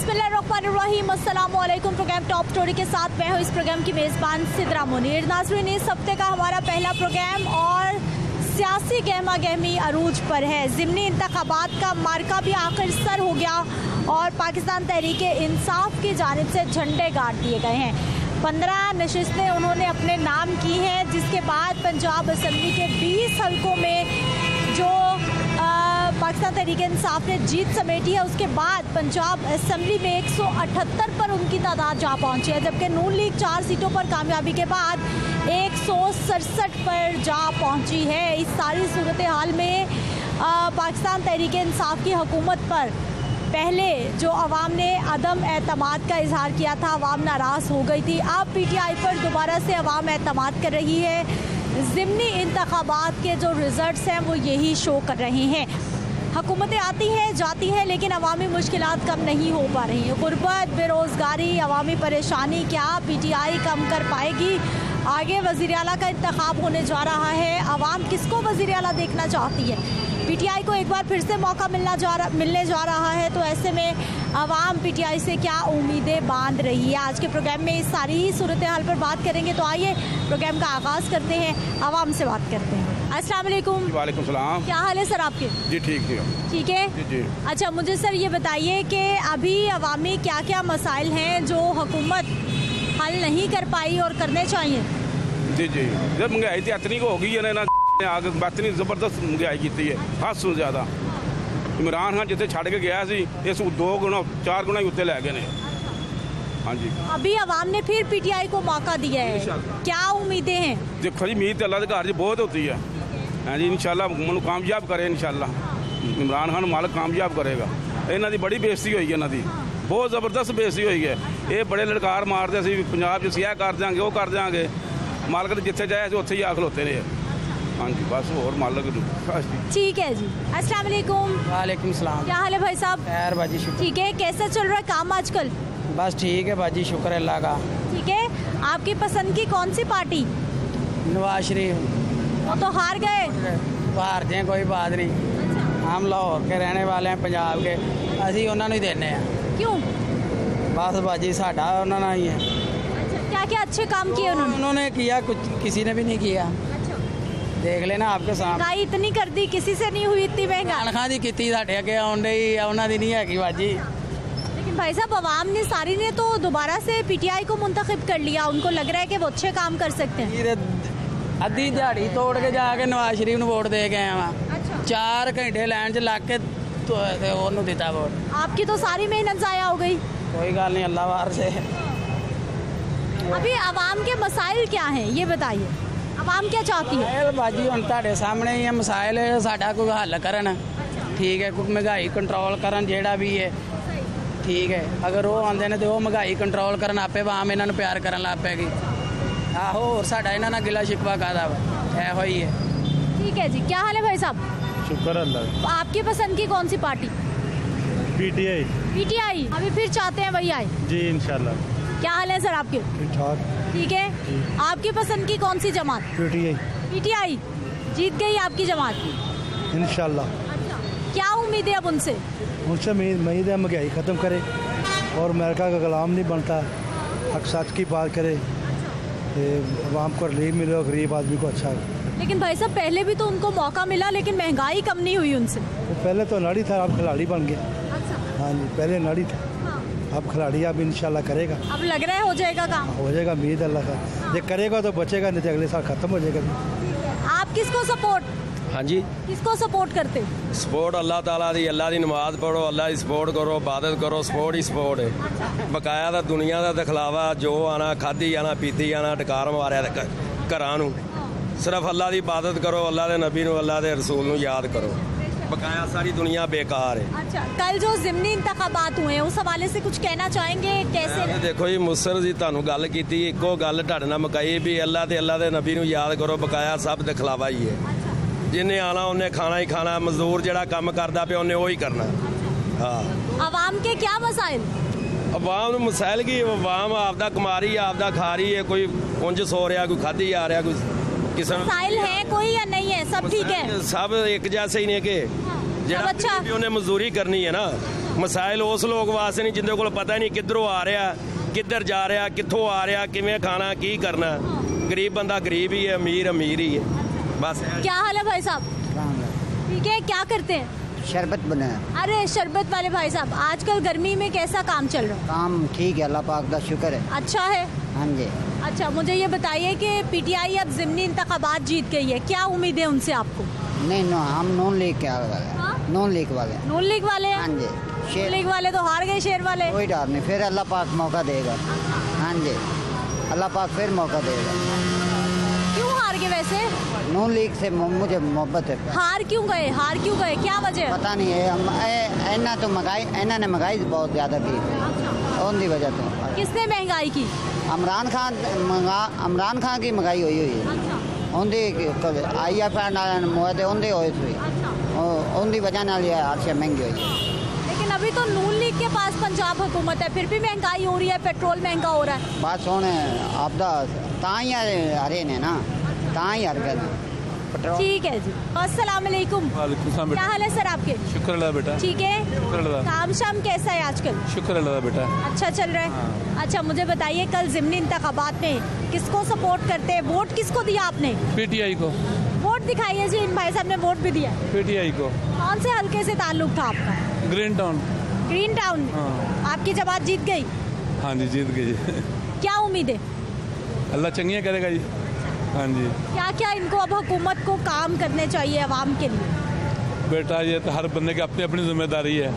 बिस्मिल्लाहिर्रहमानिर्रहीम, अस्सलामुअलैकुम। Programme top story के साथ मैं हूँ इस प्रोग्राम की मेज़बान सिद्रा मुनीर। नाज़रीन, इस हफ्ते का हमारा पहला प्रोग्राम और सियासी गहमा गहमी अरूज पर है। ज़िमनी इंतखाबात का मार्का भी आखिर सर हो गया और पाकिस्तान तहरीक-ए-इंसाफ की जानिब से झंडे गाड़ दिए गए हैं। 15 नशिस्तें उन्होंने अपने नाम की हैं, जिसके बाद पंजाब असम्बली के 20 हलकों में जो पाकिस्तान तहरीक-ए-इंसाफ ने जीत समेटी है, उसके बाद पंजाब असम्बली में 178 पर उनकी तादाद जा पहुंची है, जबकि नून लीग 4 सीटों पर कामयाबी के बाद 167 पर जा पहुंची है। इस सारी सूरत हाल में पाकिस्तान तहरीक-ए-इंसाफ की हुकूमत पर पहले जो अवाम ने अदम एतमाद का इजहार किया था, अवाम नाराज़ हो गई थी। अब PTI पर दोबारा से अवाम एतमाद कर रही है। ज़िमनी इंतखाबात के जो रिज़ल्ट्स हैं वो यही शो कर रहे हैं। हुकूमतें आती हैं जाती हैं, लेकिन अवामी मुश्किलात कम नहीं हो पा रही हैं। गुर्बत, बेरोज़गारी, अवामी परेशानी क्या PTI कम कर पाएगी? आगे वज़ीर आला का इंतखाब होने जा रहा है। अवाम किसको वज़ीर आला देखना चाहती है? PTI को एक बार फिर से मौका मिलने जा रहा है, तो ऐसे में अवाम PTI से क्या उम्मीदें बांध रही है? आज के प्रोग्राम में इस सारी ही सूरत हाल पर बात करेंगे। तो आइए प्रोग्राम का आगाज़ करते हैं, अवाम से बात करते हैं। अस्सलाम वालेकुम। वालेकुम सलाम। क्या हाल है सर आपके? जी ठीक है। ठीक है जी। अच्छा, मुझे सर ये बताइए कि अभी अवामी क्या क्या मसाइल हैं जो हुकूमत हल नहीं कर पाई और करने चाहिए? जी जी, जब महंगाई तो इतनी हो गई है ना, आगे इतनी जबरदस्त महंगाई की है, हद से ज्यादा। इमरान खान जिथे छड़ के गया सी, इस 2 गुना 4 गुना ही उत्ते लै गए। हाँ जी, अभी अवाम ने फिर PTI को मौका दिया है, क्या उम्मीदें हैं? देखो जी, उम्मीद अल्लाह के घर बहुत होती है। हाँ जी, इंशाल्लाह मैं कामयाब करे, इंशाल्लाह इमरान खान मालिक कामयाब करेगा। इन्हों की बड़ी बेइज्जती हुई है, इन्हों की बहुत जबरदस्त बेइज्जती हुई है। ये बड़े लड़कार मारते सी पंजाब च, यह कर देंगे वो कर देंगे, मालिक जिथे जाए उत्थे ही आ खलोते ने। हाँ जी, बस और मालिक। ठीक है जी। अस्सलाम वालेकुम। वालेकुम सलाम। क्या हाल है भाई साहब? खैर बाजी, शुक्र। ठीक है, कैसा चल रहा है काम आजकल? बस ठीक है बाजी, शुक्र है अल्लाह का। ठीक है, आपकी पसंद की कौन सी पार्टी? नवाज शरीफ। वो तो हार गए। हार जाए कोई बात नहीं, हम लाहौर के रहने वाले हैं, पंजाब के, असी उन्होंने ही देने हैं। क्यों? बस बाजी साडा उन्होंने ही है। क्या क्या अच्छे काम किए उन्होंने किया, कुछ किसी ने भी नहीं किया। देख लेना आपके सामने, महंगाई इतनी कर दी, किसी से नहीं हुई इतनी महंगाई। तनख्वाह दी की साढ़े अगे आने उन्होंने नहीं है बाजी। लेकिन भाई साहब, अवाम ने सारी ने तो दोबारा से PTI को मुंतखब कर लिया, उनको लग रहा है कि वो अच्छे काम कर सकते हैं। अद्धी दिहाड़ी तोड़ के जाके नवाज शरीफ ने वोट दे गए वहाँ, 4 घंटे लाइन च लग के तो दिता वोट। आपकी तो सारी मेहनत ज़ाया हो गई। कोई गल नहीं, अल्लाह वार से। अभी अवाम के मसाइल क्या हैं ये बताइए, अवाम क्या चाहती है? बाजी हम ताड़े सामने ही है, मसाइल साडा कोई हल करन, ठीक है, कोई महंगाई कंट्रोल करन, जेड़ा भी है ठीक है। अगर वो आंदे ने तो वो महंगाई कंट्रोल करन, आपे आम इन्होंने प्यार करन लग पैगी। आहो, और साडा इन्हां नाल गिला शिकवा कादा वा, ऐहो ही है। ठीक है जी। क्या हाल है भाई साहब? शुक्र अल्लाह। आपकी पसंद की कौन सी पार्टी? PTI। PTI अभी फिर चाहते हैं वही आए? जी इंशाल्लाह। क्या हाल है सर आपके? ठीक ठाक। ठीक है, आपकी पसंद की कौन सी जमात? PTI। PTI जीत गई आपकी जमात इंशाल्लाह। अच्छा, क्या उम्मीद है अब उनसे? उनसे उम्मीद है महंगाई ख़त्म करे और अमेरिका का गुलाम नहीं बनता, हक सच की बात करे, आवाम को रिलीफ मिले और गरीब आदमी को अच्छा। लेकिन भाई साहब, पहले भी तो उनको मौका मिला, लेकिन महंगाई कम नहीं हुई उनसे। वो पहले तो नाड़ी था, अब खिलाड़ी बन गया। हाँ जी, पहले नाड़ी था, अब खिलाड़ी, अब इंशाल्लाह करेगा। अब लग रहा है हो जाएगा काम? हो जाएगा, उम्मीद अल्लाह का, जो करेगा तो बचेगा, नहीं तो अगले साल ख़त्म हो जाएगा। आप किसको सपोर्ट? हाँ जी, किसको सपोर्ट करते? सपोर्ट अल्लाह ताला दी, अल्लाह दी नमाज पढ़ो, अल्लाह की सपोर्ट करो, इबादत करो, सपोर्ट ही सपोर्ट है। बकाया दा दुनिया का दिखलावा, जो आना खाधी आना पीती आना, डकार मारिया घरां नूं, सिर्फ अल्लाह की इबादत करो, अल्लाह के नबी नूं, अल्लाह के रसूल नूं याद करो, बकाया सारी दुनिया बेकार है। अच्छा, कल जो ज़िमनी इंतखाबात हुए हैं उस हवाले से कुछ कहना चाहेंगे? कैसे? देखो जी, मुसर जी तुहानूं गल कीती, इक्को गल तुहाडे नाल मुकाई भी अल्लाह के नबी नूं याद करो, बकाया सब दिखलावा ही है। जिन्हें आना उन्हें खाना ही खाना, मजदूर जिहड़ा काम करदा पिया उन्हें वही करना। हाँ, अवाम के क्या मसाइल? अवाम मसाइल की, अवाम आपदा कमा रही है, आपदा खा रही है, कोई उंज सो रहा, कोई खाधी आ रहा, कोई किसी मसाइल है कोई या नहीं है? सब ठीक है, सब एक जैसे ही ने के, अच्छा, उन्हें मजदूरी करनी है ना, ਮਸਾਇਲ ਉਸ ਲੋਕ ਵਾਸਤੇ ਨਹੀਂ ਜਿੰਦੇ ਕੋਲ ਪਤਾ ਨਹੀਂ ਕਿੱਧਰੋਂ ਆ ਰਿਹਾ, ਕਿੱਧਰ ਜਾ ਰਿਹਾ, ਕਿੱਥੋਂ ਆ ਰਿਹਾ, ਕਿਵੇਂ ਖਾਣਾ, ਕੀ ਕਰਨਾ। गरीब बंदा गरीब ही है, अमीर अमीर ही है, बस। क्या हाल है भाई साहब? ठीक है, क्या करते हैं? शरबत बना है। अरे शरबत वाले भाई साहब, आजकल गर्मी में कैसा काम चल रहा है? काम ठीक है, अल्लाह पाक का शुक्र है। अच्छा है। हाँ जी। अच्छा, मुझे ये बताइए कि पीटीआई अब ज़िमनी इंतखाबात जीत गई है, क्या उम्मीद है उनसे आपको? नहीं हम नॉन लीग के वाले हैं। नॉन लीग वाले। नून लीग वाले? हाँ जी। नून लीग वाले तो हार गए, शेर वाले कोई डर नहीं, फिर अल्लाह पाक मौका देगा। हाँ जी, अल्लाह पाक फिर मौका देगा। क्यों हार गए वैसे? नून लीग से मुझे मोहब्बत है। हार क्यों गए, क्या वजह? पता नहीं है, इन्ना तो महंगाई, इन्हों ने महंगाई बहुत ज़्यादा की, उनकी वजह तो। किसने महंगाई की? इमरान खान की महंगाई हुई है, उनकी IMF मुआदे उनके होए थे, उनकी वजह नाल हर शे महंगी हुई है। लेकिन अभी तो नून लीग के पास पंजाब हुकूमत है, फिर भी महंगाई हो रही है, पेट्रोल महंगा हो रहा है। बस हुण आपदा तां ही हरे ने ना, तां ही हर गए पेट्रोल। ठीक है जी। अस्सलाम वालेकुम। वालेकुम सलाम बेटा। क्या हाल है सर आपके? शुक्र अल्लाह बेटा। ठीक है। शुक्र अल्लाह। काम शाम कैसा है आजकल? शुक्र अल्लाह बेटा। अच्छा चल रहा है। अच्छा, मुझे बताइए कल ज़िमनी इंतखाबात में किसको सपोर्ट करते हैं, वोट किसको दिया आपने? PTI को वोट दिखाइए जी, इन भाई साहब ने वोट भी दिया। PTI को। कौन से हल्के से ताल्लुक था आपका? Green town. ग्रीन टाउन में? हाँ। आपकी जमात जीत गई? हाँ जी, जीत गई जी। क्या उम्मीद है? अल्लाह चंगिया करेगा जी। हाँ जी। क्या क्या इनको अब हुकूमत को काम करने चाहिए अवाम के लिए? बेटा ये तो हर बंदे की अपनी अपनी जिम्मेदारी है,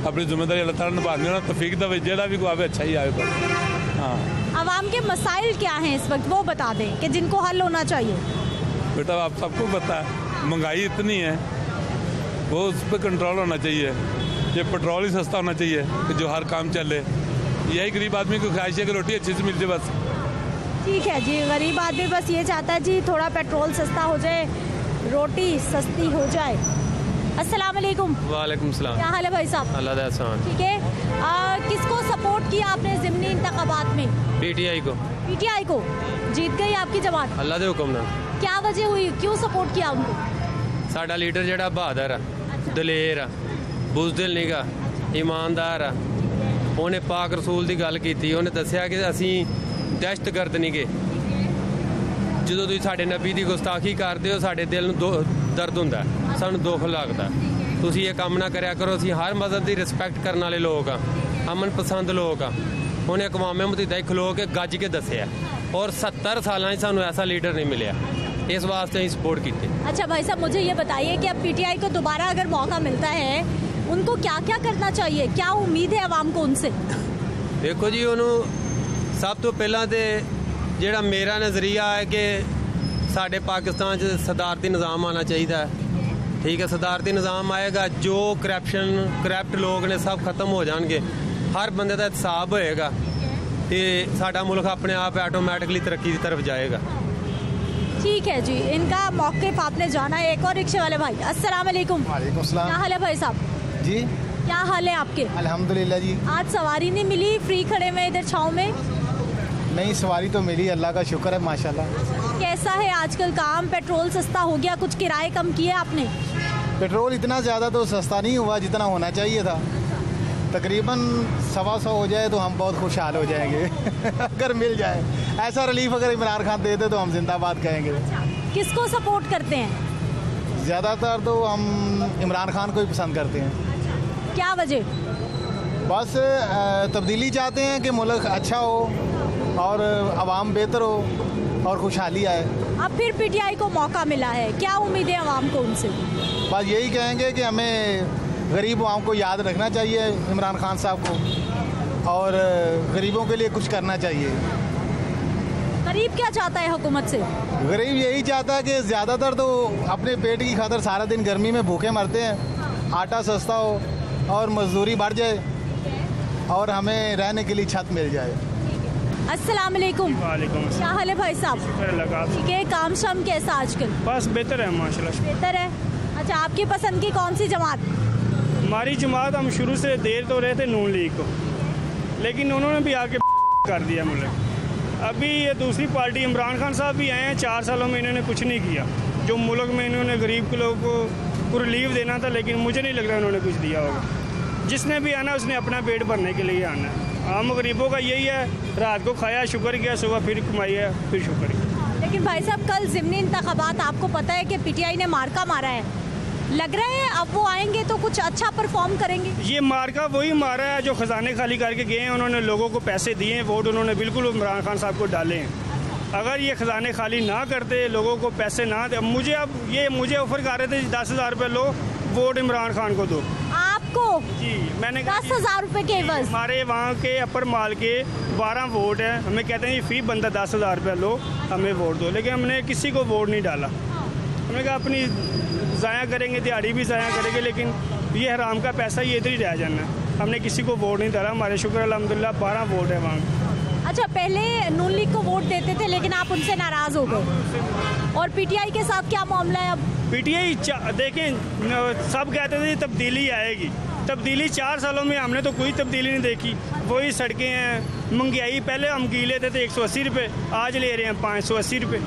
अपनी जिम्मेदारी अल्लाह ताला निभाने ना, तौफीक दे, जेड़ा भी कोई आवे अच्छा ही आवे बस। हाँ। अवाम के मसाइल क्या हैं इस वक्त, वो बता दें कि जिनको हल होना चाहिए। बेटा आप सबको पता है महंगाई इतनी है, वो उस पर कंट्रोल होना चाहिए। ये पेट्रोल ही सस्ता होना चाहिए कि जो हर काम चले, यही गरीब आदमी की ख्वाहिश है कि रोटी अच्छी से मिल जाए बस। ठीक है जी, गरीब आदमी बस ये चाहता है जी थोड़ा पेट्रोल सस्ता हो जाए, रोटी सस्ती हो जाए। अस्सलाम वालेकुम। वालेकुम सलाम। क्या हाल है भाई साहब? अल्लाह दा एहसान। ठीक है। किसको सपोर्ट किया आपने ज़िमनी इंतखाबात में? PTI को। पीटीआई को। जीत गई आपकी जमात? अल्लाह दे हुक्म नाल। क्या वजह हुई, क्यों सपोर्ट किया उनको? साडा लीडर जेड़ा बहादुर आ, दलेर आ, बुज़दिल नीगा, ईमानदार आ, ਉਹਨੇ ਪਾਕ ਰਸੂਲ ਦੀ ਗੱਲ ਕੀਤੀ। ਉਹਨੇ ਦੱਸਿਆ ਕਿ ਅਸੀਂ ਦਹਿਸ਼ਤਗਰਦ ਨਹੀਂਗੇ। ਜਦੋਂ ਤੁਸੀਂ ਸਾਡੇ ਨਬੀ ਦੀ ਗੁਸਤਾਖੀ ਕਰਦੇ ਹੋ, ਸਾਡੇ ਦਿਲ ਨੂੰ ਦਰਦ ਹੁੰਦਾ, ਸਾਨੂੰ ਦੁੱਖ ਲੱਗਦਾ। ਤੁਸੀਂ ਇਹ ਕੰਮ ਨਾ ਕਰਿਆ ਕਰੋ। ਅਸੀਂ ਹਰ ਮਜ਼ਹਬ ਦੀ ਰਿਸਪੈਕਟ ਕਰਨ ਵਾਲੇ ਲੋਕ ਆ, ਅਮਨ ਪਸੰਦ ਲੋਕ ਆ। ਉਹਨੇ ਅਕਵਾਮ ਮੁਤਹਿਦਾ ਹੀ ਖਲੋ ਕੇ ਗੱਜ ਕੇ ਦੱਸਿਆ, ਔਰ 70 ਸਾਲਾਂ 'ਚ ਸਾਨੂੰ ਐਸਾ ਲੀਡਰ ਨਹੀਂ ਮਿਲਿਆ। इस वास्ते ही सपोर्ट की। अच्छा भाई साहब, मुझे ये बताइए कि अब PTI को दोबारा अगर मौका मिलता है, उनको क्या क्या करना चाहिए, क्या उम्मीद है आवाम को उनसे? देखो जी, उन्होंने सब तो पहला तो ਜਿਹੜਾ मेरा नज़रिया है कि साढ़े पाकिस्तान च सदारती निज़ाम आना चाहिए। ठीक है, सदारती निज़ाम आएगा, जो करप्ट लोग ने सब खत्म हो जाएंगे, हर बंदे का हिसाब होएगा, तो साडा मुल्क अपने आप ऑटोमैटिकली तरक्की की तरफ जाएगा। ठीक है जी, इनका मौक़िफ़ आपने जाना है। एक और रिक्शे वाले भाई, अस्सलाम वालेकुम। वालेकुम सलाम। क्या हाल है भाई साहब? जी क्या हाल है आपके? अल्हम्दुलिल्लाह जी। आज सवारी नहीं मिली, फ्री खड़े में इधर छाँव में? नहीं, सवारी तो मिली, अल्लाह का शुक्र है माशाल्लाह। कैसा है आजकल काम? पेट्रोल सस्ता हो गया, कुछ किराए कम किए आपने? पेट्रोल इतना ज़्यादा तो सस्ता नहीं हुआ जितना होना चाहिए था। तकरीबन 125 हो जाए तो हम बहुत खुशहाल हो जाएंगे अगर मिल जाए ऐसा रिलीफ। अगर इमरान खान दे दे तो हम जिंदाबाद कहेंगे। किसको सपोर्ट करते हैं? ज़्यादातर तो हम इमरान खान को ही पसंद करते हैं। क्या वजह? बस तब्दीली चाहते हैं कि मुल्क अच्छा हो और आवाम बेहतर हो और खुशहाली आए। अब फिर PTI को मौका मिला है, क्या उम्मीद है आवाम को उनसे? बस यही कहेंगे कि हमें गरीब आवाम को याद रखना चाहिए, इमरान खान साहब को, और गरीबों के लिए कुछ करना चाहिए। गरीब क्या चाहता है हुकूमत से? गरीब यही चाहता है कि ज़्यादातर तो अपने पेट की खातिर सारा दिन गर्मी में भूखे मरते हैं, आटा सस्ता हो और मजदूरी बढ़ जाए और हमें रहने के लिए छत मिल जाए। अस्सलाम वालेकुम। वालेकुम क्या हाल है भाई साहब? ठीक है, काम शाम कैसा आजकल? बस बेहतर है माशाल्लाह। बेहतर है। अच्छा, आपकी पसंद की कौन सी जमात? हमारी जमात, हम शुरू से देर तो रहे थे नून लीग को, लेकिन उन्होंने भी आके कर दिया मुल्क। अभी ये दूसरी पार्टी, इमरान खान साहब भी आए हैं, 4 सालों में इन्होंने कुछ नहीं किया। जो मुल्क में इन्होंने गरीब के लोगों को रिलीफ देना था, लेकिन मुझे नहीं लग रहा इन्होंने कुछ दिया होगा। जिसने भी आना उसने अपना पेट भरने के लिए आना है। आम गरीबों का यही है, रात को खाया शुक्र किया, सुबह फिर कमाई है फिर शुक्र किया। लेकिन भाई साहब कल ज़िमनी इंतखाबात आपको पता है कि पीटीआई ने मार्का मारा है, लग रहा है अब वो आएंगे तो कुछ अच्छा परफॉर्म करेंगे। ये मार्का वही मारा है जो खजाने खाली करके गए हैं, उन्होंने लोगों को पैसे दिए हैं, वोट उन्होंने बिल्कुल इमरान खान साहब को डाले हैं। अगर ये खजाने खाली ना करते, लोगों को पैसे ना दे, मुझे ऑफर कर रहे थे 10,000 रुपये लो, वोट इमरान खान को दो। आपको जी मैंने 10,000 रुपये के एवज? हमारे वहाँ के अपर माल के 12 वोट हैं, हमें कहते हैं फी बंदा 10,000 रुपये लो, हमें वोट दो, लेकिन हमने किसी को वोट नहीं डाला। हमने कहा अपनी ज़ाया करेंगे, दिहाड़ी भी ज़ाया करेंगे, लेकिन ये हराम का पैसा ये इधर ही रह जाना है। हमने किसी को वोट नहीं डाला, हमारे शुक्र अल्हम्दुलिल्लाह 12 वोट है वहाँ। अच्छा, पहले नून लीग को वोट देते थे लेकिन आप उनसे नाराज़ हो गए, और पीटीआई के साथ क्या मामला है अब? पीटीआई देखें, सब कहते थे तब्दीली आएगी, तब्दीली 4 सालों में हमने तो कोई तब्दीली नहीं देखी। वही सड़कें हैं, महंगाई पहले हम की लेते थे 180 रुपये, आज ले रहे हैं 580 रुपये।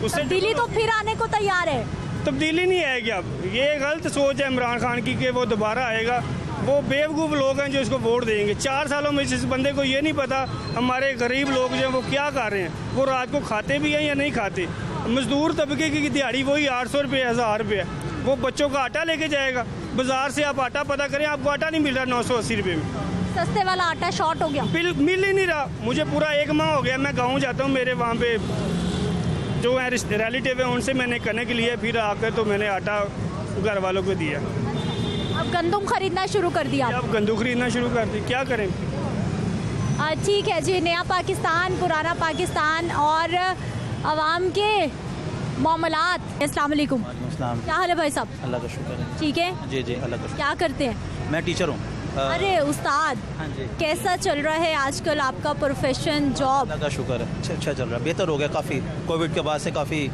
उससे तब्दीली तो फिर आने को तैयार है। तब्दीली नहीं आएगी अब, ये गलत सोच है इमरान खान की कि वो दोबारा आएगा। वो बेवकूफ़ लोग हैं जो इसको वोट देंगे। 4 सालों में इस बंदे को ये नहीं पता हमारे गरीब लोग जो हैं वो क्या कर रहे हैं, वो रात को खाते भी हैं या नहीं खाते। मजदूर तबके की दिहाड़ी वही 800 रुपये 1000 रुपये, वो बच्चों का आटा लेके जाएगा। बाजार से आप आटा पता करें, आपको आटा नहीं मिल रहा 980 रुपये में। सस्ते वाला आटा शॉर्ट हो गया, मिल ही नहीं रहा। मुझे पूरा 1 माह हो गया, मैं गाँव जाता हूँ, मेरे वहाँ पे जो है रिलेटिव है उनसे मैंने करने के लिए, फिर आकर तो मैंने आटा घर वालों को दिया। अब गंदम खरीदना शुरू कर दिया? अब गंदम खरीदना शुरू कर दी, क्या करें। ठीक है जी, नया पाकिस्तान, पुराना पाकिस्तान और आवाम के मामलात। अस्सलाम वालेकुम। क्या हाल है भाई साहब? अल्लाह का शुक्र है। ठीक है जी जी, अल्लाह का शुक्र। क्या करते हैं? मैं टीचर हूँ। अरे उस्ताद, हाँ जी। कैसा चल रहा है आजकल आपका प्रोफेशन, जॉब? अल्लाह का शुक्र है, अच्छा चल रहा है, बेहतर हो गया काफ़ी। कोविड के बाद से काफ़ी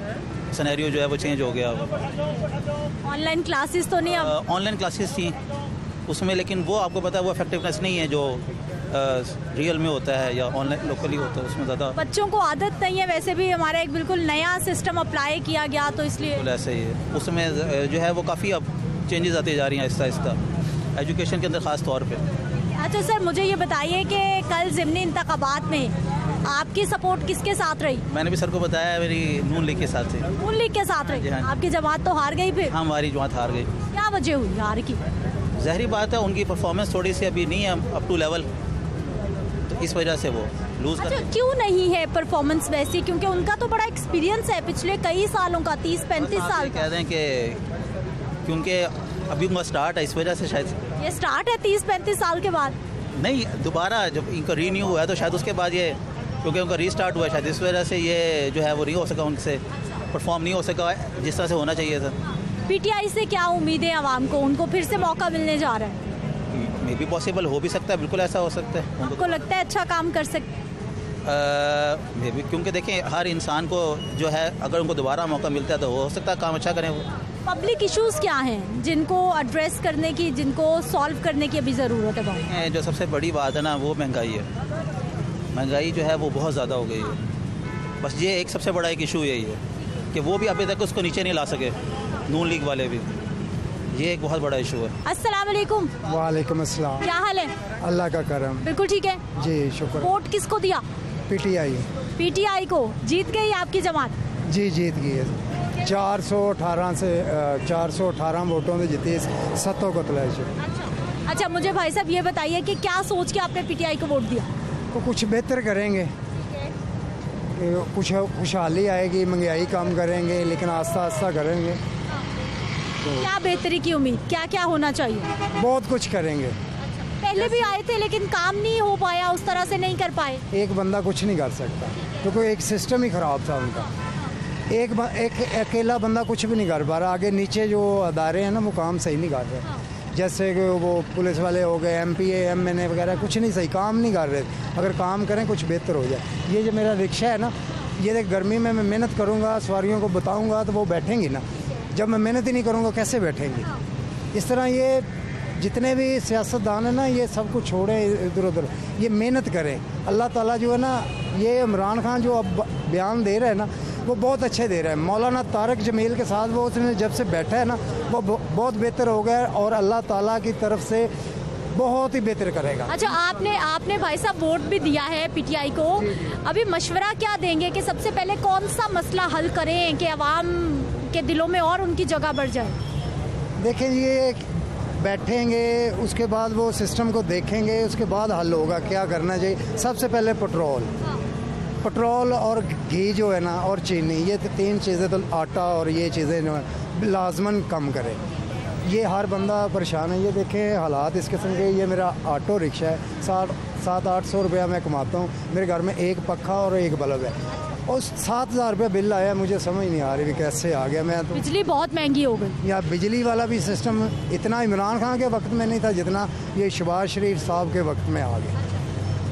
सिनेरियो जो है वो चेंज हो गया। ऑनलाइन क्लासेस तो नहीं? अब ऑनलाइन क्लासेस थी उसमें, लेकिन वो आपको पता है वो इफेक्टिवनेस नहीं है जो रियल में होता है या ऑनलाइन लोकली होता है, उसमें ज़्यादा बच्चों को आदत नहीं है। वैसे भी हमारा एक बिल्कुल नया सिस्टम अप्लाई किया गया तो इसलिए ऐसे ही है। उसमें जो है वो काफ़ी अब चेंजेस आती जा रही हैं आहिस्ता आहिस्ता, एजुकेशन के अंदर ख़ास तौर पे। अच्छा सर, मुझे ये बताइए कि कल ज़िमनी इंतखाबात में आपकी सपोर्ट किसके साथ रही? मैंने भी सर को बताया, मेरी नून लीग के साथ थी। नून लीग के साथ रही? हाँ। आपकी जमात तो हार गई फिर? हाँ, हमारी जमात हार गई। क्या वजह हुई हार की? ज़ाहिरी बात है, उनकी परफॉर्मेंस थोड़ी सी अभी नहीं है अप टू लेवल, तो इस वजह से वो लूज अच्छा, क्यों नहीं है परफॉर्मेंस वैसी? क्योंकि उनका तो बड़ा एक्सपीरियंस है पिछले कई सालों का, 30-35 साल कह दें कि क्योंकि अभी उनका स्टार्ट है, इस वजह से शायद ये स्टार्ट है 30-35 साल के बाद। नहीं, दोबारा जब इनका रीन्यू हुआ है तो शायद उसके बाद ये, क्योंकि उनका रीस्टार्ट हुआ है शायद, इस वजह से ये जो है वो नहीं हो सका, उनसे परफॉर्म नहीं हो सका जिस तरह से होना चाहिए था। पीटीआई से क्या उम्मीदें आवाम को? उनको फिर से मौका मिलने जा रहा है? मे बी पॉसिबल हो भी सकता है, बिल्कुल ऐसा हो सकता है। आपको लगता है अच्छा काम कर सकते? मे बी, क्योंकि देखें हर इंसान को जो है अगर उनको दोबारा मौका मिलता है तो हो सकता है काम अच्छा करें वो। पब्लिक इश्यूज़ क्या हैं जिनको एड्रेस करने की, जिनको सॉल्व करने की अभी ज़रूरत है बहुत? जो सबसे बड़ी बात है ना वो महंगाई है। महंगाई जो है वो बहुत ज़्यादा हो गई है। बस ये एक सबसे बड़ा एक इशू यही है कि वो भी अभी तक उसको नीचे नहीं ला सके, नून लीग वाले भी। ये एक बहुत बड़ा इशू है। अस्सलाम वालेकुम। वालेकुम अस्सलाम। क्या हाल है? अल्लाह का करम। बिल्कुल ठीक है जी, शुक्र। वोट किसको दिया? पीटीआई। पीटीआई को? जीत गई आपकी जमात? जी, जीत गई है। 418 से 418 वोटों से जीती, 7 को तलाश। अच्छा, मुझे भाई साहब ये बताइए कि क्या सोच के आपने पीटीआई को वोट दिया? तो कुछ बेहतर करेंगे, कुछ खुशहाली आएगी, महंगाई कम करेंगे, लेकिन आस्ता आस्ता करेंगे। तो क्या बेहतरी की उम्मीद, क्या क्या होना चाहिए? बहुत कुछ करेंगे। पहले भी आए थे लेकिन काम नहीं हो पाया, उस तरह से नहीं कर पाए। एक बंदा कुछ नहीं कर सकता क्योंकि एक सिस्टम ही ख़राब था उनका। एक अकेला बंदा कुछ भी नहीं कर पा रहा। आगे नीचे जो अदारे हैं ना वो काम सही नहीं कर रहे। जैसे कि वो पुलिस वाले हो गए, MPA MNA वगैरह, कुछ नहीं सही काम नहीं कर रहे। अगर काम करें कुछ बेहतर हो जाए। ये जो मेरा रिक्शा है ना, ये देख गर्मी में मैं मेहनत करूँगा, सवारियों को बताऊँगा तो वो बैठेंगी ना। जब मैं मेहनत ही नहीं करूँगा कैसे बैठेंगी? इस तरह ये जितने भी सियासतदान हैं ना, ये सब कुछ छोड़ें इधर उधर, ये मेहनत करें। अल्लाह ताला जो है ना, ये इमरान खान जो अब बयान दे रहे हैं ना, वो बहुत अच्छे दे रहे हैं। मौलाना तारक जमील के साथ वो उसने जब से बैठा है ना, वो बहुत बेहतर हो गया और अल्लाह ताला की तरफ से बहुत ही बेहतर करेगा। अच्छा, आपने भाई साहब वोट भी दिया है पीटीआई को, अभी मशवरा क्या देंगे कि सबसे पहले कौन सा मसला हल करें कि अवाम के दिलों में और उनकी जगह बढ़ जाए? देखें, ये बैठेंगे, उसके बाद वो सिस्टम को देखेंगे, उसके बाद हल होगा क्या करना चाहिए। सबसे पहले पेट्रोल और घी जो है ना, और चीनी, ये 3 चीज़ें, तो आटा और ये चीज़ें जो है लाजमन कम करें। ये हर बंदा परेशान है। ये देखें हालात इस किस्म के। ये मेरा ऑटो रिक्शा है, 700-800 रुपया मैं कमाता हूँ। मेरे घर में एक पखा और एक बल्ब है और 7,000 रुपया बिल आया। मुझे समझ नहीं आ रही कैसे आ गया। मैं तो बिजली बहुत महंगी हो गई। या बिजली वाला भी सिस्टम इतना इमरान खान के वक्त में नहीं था जितना ये शहबाज शरीफ साहब के वक्त में आ गया।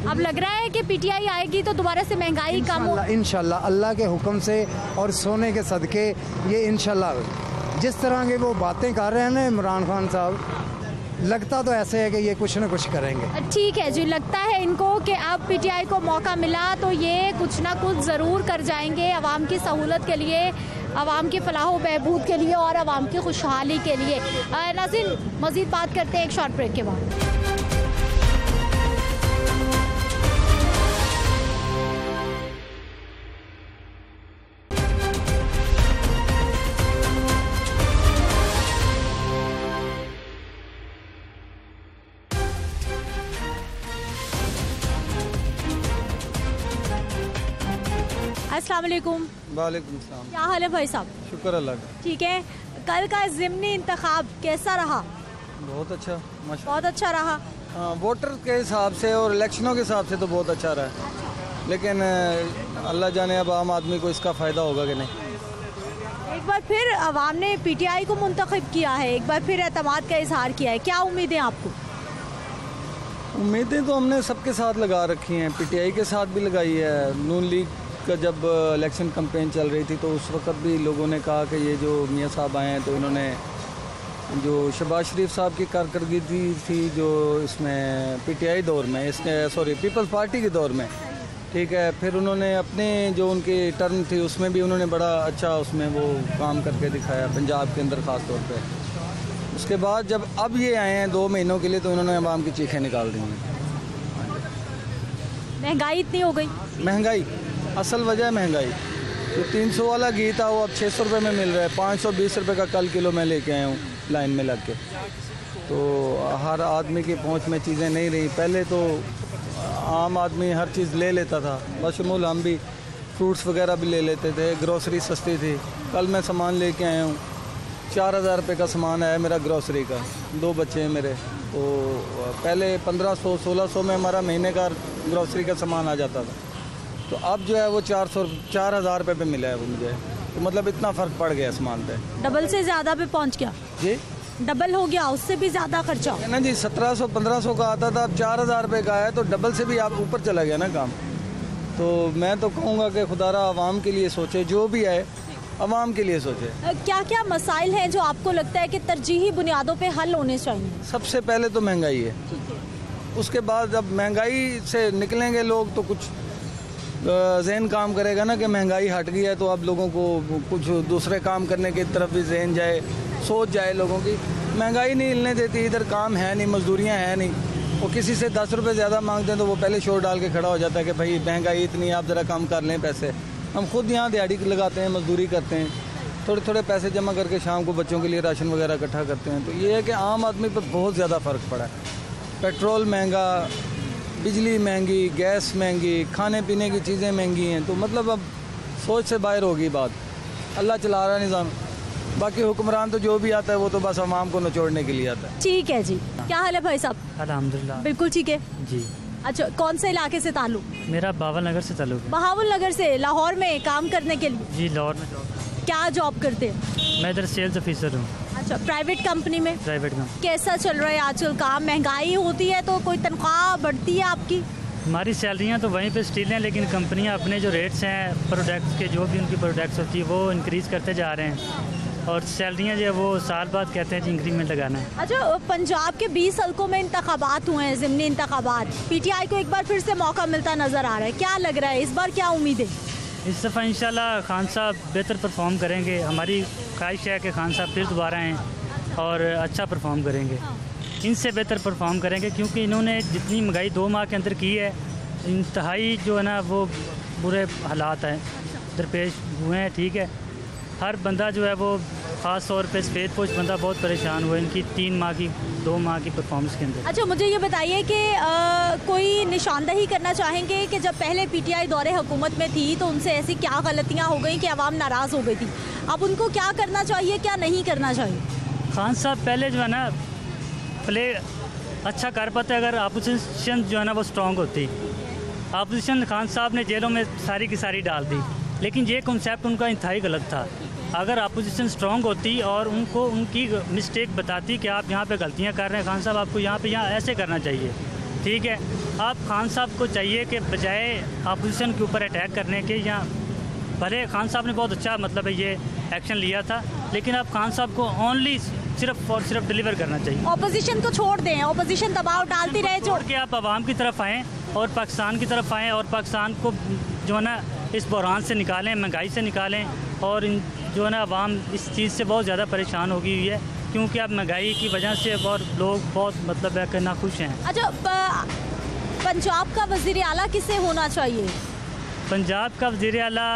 अब लग रहा है कि पीटीआई आएगी तो दोबारा से महंगाई कम हो। इंशाल्लाह अल्लाह के हुक्म से और सोने के सदके ये इंशाल्लाह जिस तरह के वो बातें कर रहे हैं ना इमरान खान साहब, लगता तो ऐसे है कि ये कुछ ना कुछ करेंगे। ठीक है जी, लगता है इनको कि अब पीटीआई को मौका मिला तो ये कुछ ना कुछ ज़रूर कर जाएंगे अवाम की सहूलत के लिए, अवाम की फलाह व बहबूद के लिए और अवाम की खुशहाली के लिए। नाज़रीन, मज़ीद बात करते हैं एक शॉर्ट ब्रेक के बाद। अस्सलाम वालेकुम। वालेकुम सलाम। क्या हाल है भाई साहब? शुक्र अल्लाह का। ठीक है, कल का ज़िमनी इंतखाब कैसा रहा? बहुत अच्छा, बहुत अच्छा रहा। वोटर के हिसाब से और इलेक्शनों के हिसाब से तो बहुत अच्छा रहा, लेकिन अल्लाह जाने अब आम आदमी को इसका फ़ायदा होगा कि नहीं। एक बार फिर अवाम ने पीटीआई को मुंतखब किया है, एक बार फिर एतमाद का इजहार किया है, क्या उम्मीदें आपको? उम्मीदें तो हमने सबके साथ लगा रखी हैं, पीटीआई के साथ भी लगाई है। नून लीग का जब इलेक्शन कैंपेन चल रही थी तो उस वक्त भी लोगों ने कहा कि ये जो मियाँ साहब आए हैं तो इन्होंने जो शहबाज शरीफ साहब की कारकर्दगी थी जो इसमें पीटीआई दौर में, इसने पीपल्स पार्टी के दौर में, ठीक है, फिर उन्होंने अपने जो उनकी टर्म थी उसमें भी उन्होंने बड़ा अच्छा उसमें वो काम करके दिखाया पंजाब के अंदर ख़ास तौर पे। उसके बाद जब अब ये आए हैं 2 महीनों के लिए तो इन्होंने आवाम की चीखें निकाल दी हैं। महंगाई इतनी हो गई। महंगाई असल वजह है महंगाई। जो 300 वाला घी था वो अब 600 रुपये में मिल रहा है। 520 रुपये का कल किलो मैं लेके आया हूँ लाइन में लग के। तो हर आदमी की पहुँच में चीज़ें नहीं रही। पहले तो आम आदमी हर चीज़ ले लेता था, बशमूल हम भी फ्रूट्स वगैरह भी ले लेते थे, ग्रोसरी सस्ती थी। कल मैं सामान लेके आया हूँ, 4,000 रुपये का सामान आया मेरा ग्रोसरी का, 2 बच्चे हैं मेरे। तो पहले 1500-1600 में हमारा महीने का ग्रोसरी का सामान आ जाता था, तो अब जो है वो 4,000 रुपये पे मिला है वो मुझे। तो मतलब इतना फ़र्क पड़ गया सामान पे, डबल से ज़्यादा पे पहुंच गया जी, डबल हो गया, उससे भी ज़्यादा खर्चा है ना जी। 1700-1500 का आता था, अब 4,000 रुपये का है, तो डबल से भी आप ऊपर चला गया ना काम। तो मैं तो कहूँगा कि खुदारा आवाम के लिए सोचे, जो भी आए आवाम के लिए सोचे। क्या क्या मसाइल हैं जो आपको लगता है कि तरजीही बुनियादों पे हल होने चाहिए? सबसे पहले तो महंगाई है, उसके बाद जब महंगाई से निकलेंगे लोग तो कुछ ज़हन काम करेगा ना कि महंगाई हट गई है, तो अब लोगों को कुछ दूसरे काम करने की तरफ भी ज़हन जाए, सोच जाए लोगों की। महंगाई नहीं हिलने देती, इधर काम है नहीं, मजदूरियाँ हैं नहीं। वो किसी से 10 रुपये ज़्यादा मांगते हैं तो वो पहले शोर डाल के खड़ा हो जाता है कि भाई महंगाई इतनी, आप ज़रा कम कर लें पैसे। हम खुद यहाँ दिहाड़ी लगाते हैं, मजदूरी करते हैं, थोड़े थोड़े पैसे जमा करके शाम को बच्चों के लिए राशन वगैरह इकट्ठा करते हैं। तो ये है कि आम आदमी पर बहुत ज़्यादा फ़र्क पड़ा है। पेट्रोल महंगा, बिजली महंगी, गैस महंगी, खाने पीने की चीज़ें महंगी हैं। तो मतलब अब सोच से बाहर होगी बात। अल्लाह चला रहा है निज़ाम, बाकी हुक्मरान तो जो भी आता है वो तो बस अवाम को निचोड़ने के लिए आता है। ठीक है जी। क्या हाल है भाई साहब? अल्हम्दुलिल्लाह बिल्कुल ठीक है जी। अच्छा, कौन से इलाके से ताल्लुक? मेरा बहावल नगर से ताल्लुक है। बहावल नगर से लाहौर में काम करने के लिए? जी, लाहौर में जॉब। क्या जॉब करते हैं? मैं इधर सेल्स ऑफिसर हूँ। अच्छा, प्राइवेट कंपनी में? Private company. कैसा चल रहा है आजकल काम? महंगाई होती है तो कोई तनख्वाह बढ़ती है आपकी? हमारी सैलरियाँ तो वहीं पे स्टिल हैं, लेकिन कंपनियाँ अपने जो रेट्स हैं प्रोडक्ट्स के, जो भी उनकी प्रोडक्ट्स होती है वो इंक्रीज़ करते जा रहे हैं, और सैलरियाँ जो है वो साल बाद कहते हैं जी इंक्रीमेंट लगाना है। अच्छा, पंजाब के 20 हल्कों में इंतखाबात हुए हैं, ज़िमनी इंतखाबात। पीटीआई को एक बार फिर से मौका मिलता नज़र आ रहा है, क्या लग रहा है इस बार, क्या उम्मीद है? इस दफ़ा इंशाल्लाह खान साहब बेहतर परफॉर्म करेंगे। हमारी ख्वाहिश है कि खान साहब फिर दोबारा आएँ और अच्छा परफॉर्म करेंगे, इनसे बेहतर परफॉर्म करेंगे, क्योंकि इन्होंने जितनी महंगाई 2 माह के अंदर की है, इंतहाई जो है ना वो बुरे हालात हैं दरपेश हुए हैं। ठीक है, हर बंदा जो है वो ख़ास तौर पे सफ़ेद पोश बंदा बहुत परेशान हुआ इनकी 3 माह की 2 माह की परफॉर्मेंस के अंदर। अच्छा, मुझे ये बताइए कि कोई निशानदही करना चाहेंगे कि जब पहले पीटीआई दौरे हुकूमत में थी तो उनसे ऐसी क्या गलतियां हो गई कि अवाम नाराज़ हो गई थी, अब उनको क्या करना चाहिए, क्या नहीं करना चाहिए? खान साहब पहले जो है ना प्ले अच्छा कर पाते अगर अपोजिशन जो है ना वो स्ट्रॉन्ग होती। अपोजिशन खान साहब ने जेलों में सारी की सारी डाल दी, लेकिन ये कॉन्सेप्ट उनका इंतहाई गलत था। अगर अपोजिशन स्ट्रॉन्ग होती और उनको उनकी मिस्टेक बताती कि आप यहाँ पे गलतियाँ कर रहे हैं खान साहब, आपको यहाँ ऐसे करना चाहिए। ठीक है, आप खान साहब को चाहिए कि बजाय अपोजिशन के ऊपर अटैक करने के, या भले खान साहब ने बहुत अच्छा मतलब है ये एक्शन लिया था, लेकिन आप खान साहब को ओनली सिर्फ और सिर्फ डिलीवर करना चाहिए। ऑपोजिशन को छोड़ दें, ऑपोजिशन दबाव डालती रहे, छोड़ के आप आवाम की तरफ आएँ और पाकिस्तान की तरफ आएँ और पाकिस्तान को जो है ना इस बहरान से निकालें, महंगाई से निकालें। और जो है ना आवाम इस चीज़ से बहुत ज़्यादा परेशान हो गई हुई है, क्योंकि अब महंगाई की वजह से और लोग बहुत मतलब है कि नाखुश हैं। अच्छा, पंजाब का वज़ीर आला किसे होना चाहिए? पंजाब का वज़ीर आला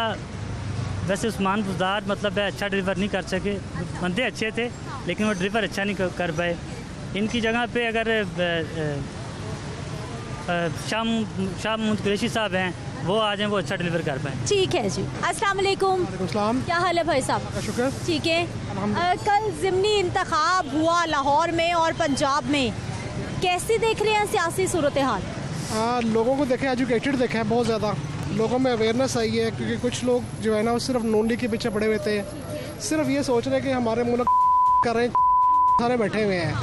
वैसे उस्मान बुज़दार मतलब है अच्छा डिलीवर नहीं कर सके, बंदे अच्छे थे लेकिन वो डिलीवर अच्छा नहीं कर पाए। इनकी जगह पे अगर शाह महमूद कुरैशी साहब हैं, वो आ जाएं, वो अच्छा डिलीवर कर पाएँ। ठीक है जी। अस्सलाम वालेकुम। क्या हाल है भाई साहब? शुक्र। ठीक है। कल ज़िमनी इंतखाब हुआ लाहौर में और पंजाब में, कैसी देख रहे हैं सियासी सूरत हाल? लोगों को देखें, एजुकेटेड देखें, बहुत ज़्यादा लोगों में अवेयरनेस आई है, क्योंकि कुछ लोग जो है ना वो सिर्फ नून लीग के पीछे पड़े हुए थे, सिर्फ ये सोच रहे हैं कि हमारे मुल्क कर रहे हैं, सारे बैठे हुए हैं,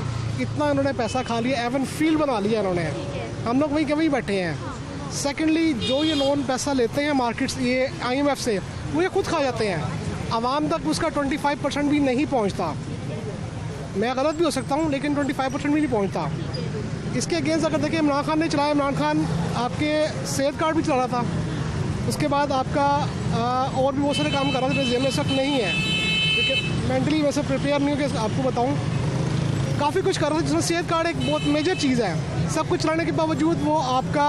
इतना उन्होंने पैसा खा लिया, एवन फील्ड बना लिया इन्होंने, हम लोग वहीं के वहीं बैठे हैं। सेकेंडली, जो ये लोन पैसा लेते हैं मार्केट्स ये IMF से, वो ये खुद खा जाते हैं, आवाम तक उसका 25% भी नहीं पहुंचता। मैं गलत भी हो सकता हूं, लेकिन 25% भी नहीं पहुंचता। इसके अगेंस्ट अगर देखिए इमरान खान ने चलाया, इमरान खान आपके सेहत कार्ड भी चला रहा था, उसके बाद आपका और भी बहुत सारे काम कर रहा था, जेल में इस वक्त नहीं है, क्योंकि मेंटली वैसे प्रिपेयर नहीं हो कि आपको बताऊँ, काफ़ी कुछ कर रहा था, जिसमें सेहत कार्ड एक बहुत मेजर चीज़ है। सब कुछ चलाने के बावजूद वो आपका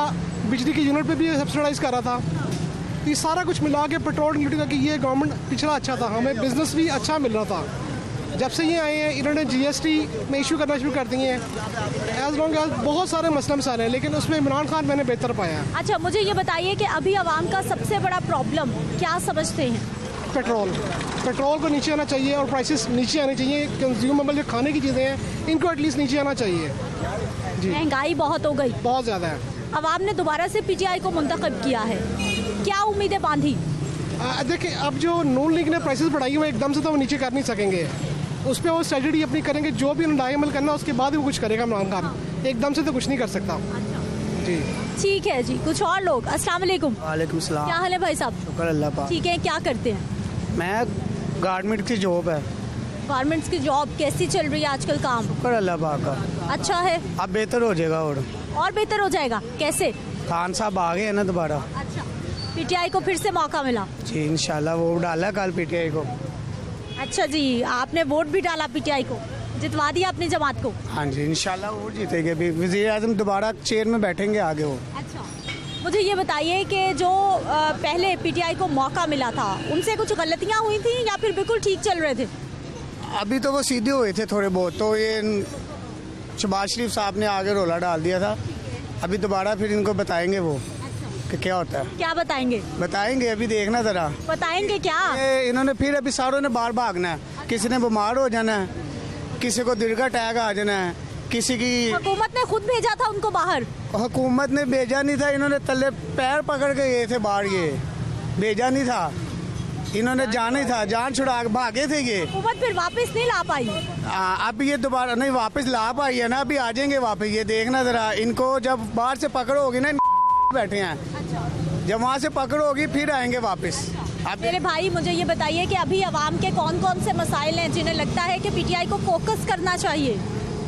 बिजली की यूनिट पे भी सब्सिडाइज कर रहा था। ये सारा कुछ मिला के पेट्रोल यूनिट का कि ये गवर्नमेंट पिछड़ा अच्छा था, हमें बिजनेस भी अच्छा मिल रहा था। जब से ये आए हैं इन्होंने GST में इशू करना शुरू कर दिए हैं, एज लॉन्ग एज बहुत सारे मसले मसाले हैं, लेकिन उसमें इमरान खान मैंने बेहतर पाया। अच्छा, मुझे ये बताइए कि अभी आवाम का सबसे बड़ा प्रॉब्लम क्या समझते हैं? पेट्रोल को नीचे आना चाहिए और प्राइसेस नीचे आने चाहिए। कंज्यूमेबल जो खाने की चीज़ें हैं इनको एटलीस्ट नीचे आना चाहिए जी। महंगाई बहुत हो गई, बहुत ज़्यादा है। अवाम ने दोबारा से PTI को मुंतखब किया है, क्या उम्मीदें बांधी? देखिए, अब जो नून लीग ने प्राइसेस बढ़ाई वो एकदम से तो वो नीचे कर नहीं सकेंगे, उस पर वो स्ट्रेटजी अपनी करेंगे, जो भी उन्हें अमल करना उसके बाद ही वो कुछ करेगा इमरान खान, एकदम से तो कुछ नहीं कर सकता जी। ठीक है जी। कुछ और लोग। अस्सलाम वालेकुम। वालेकुम सलाम। क्या हाल है भाई साहब? शुक्र अल्लाह पाक। ठीक है, क्या करते हैं? मैं गारमेंट की जॉब है। गारमेंट्स की जॉब कैसी चल रही है आजकल? काम शुक्र अल्लाह पाक का अच्छा है। अब बेहतर हो जाएगा और बेहतर हो जाएगा कैसे? खान साहब आ गए हैं ना दोबारा। अच्छा, PTI को फिर से मौका मिला जी, इंशाल्लाह वो डाला कल PTI को। अच्छा जी, आपने वोट भी डाला PTI को, जितवा दिया अपनी जमात को? हाँ जी, इंशाल्लाह वो जीतेंगे भी, वज़ीर आज़म दोबारा चेयर में बैठेंगे आगे वो। अच्छा, मुझे ये बताइए कि जो पहले PTI को मौका मिला था उनसे कुछ गलतियाँ हुई थी या फिर बिल्कुल ठीक चल रहे थे? अभी तो वो सीधे हुए थे थोड़े बहुत, तो ये शहबाज शरीफ साहब ने आगे रोला डाल दिया था, अभी दोबारा फिर इनको बताएंगे वो कि क्या होता है। क्या बताएंगे? अभी देखना जरा। बताएंगे क्या? इन्होंने फिर अभी सारों ने बाहर भागना है, किसी ने बीमार हो जाना है, किसी को दिल का अटैक आ जाना है, किसी की। हुकूमत ने खुद भेजा था उनको बाहर? हुकूमत ने भेजा नहीं था, इन्होंने तले पैर पकड़ के गए थे बाहर, ये भेजा नहीं था, इन्होंने जाना ही था, जान छुड़ा के भागे थे ये। हुकूमत फिर वापस नहीं ला पाई? अब ये दोबारा नहीं वापस ला पाई है ना, अभी आ जाएंगे वापस, ये देखना जरा, इनको जब बाहर से पकड़ोगी ना, बैठे हैं, जब वहाँ से पकड़ोगी फिर आएंगे वापस। मेरे भाई, मुझे ये बताइए कि अभी अवाम के कौन कौन से मसाइल हैं जिन्हें लगता है कि PTI को फोकस करना चाहिए?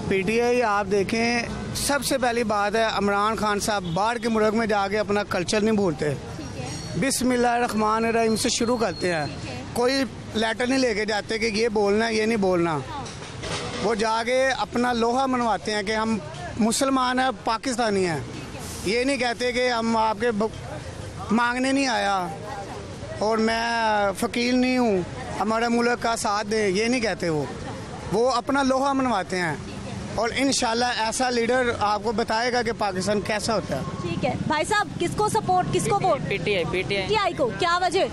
PTI आप देखें, सबसे पहली बात है इमरान खान साहब बाहर के मुल्क में जाके अपना कल्चर नहीं भूलते, बिस्मिल्लाहिर्रहमानिर्रहीम से शुरू करते हैं। कोई लेटर नहीं लेके जाते कि ये बोलना है, ये नहीं बोलना। वो जाके अपना लोहा मनवाते हैं कि हम मुसलमान हैं, पाकिस्तानी हैं। ये नहीं कहते कि हम आपके मांगने नहीं आया और मैं फ़कीर नहीं हूँ, हमारे मुल्क का साथ दें, ये नहीं कहते। वो अपना लोहा मनवाते हैं और इंशाल्लाह ऐसा लीडर आपको बताएगा कि पाकिस्तान कैसा होता है। ठीक है भाई साहब, किसको सपोर्ट, किसको वोट? पीटीआई को। क्या वजह?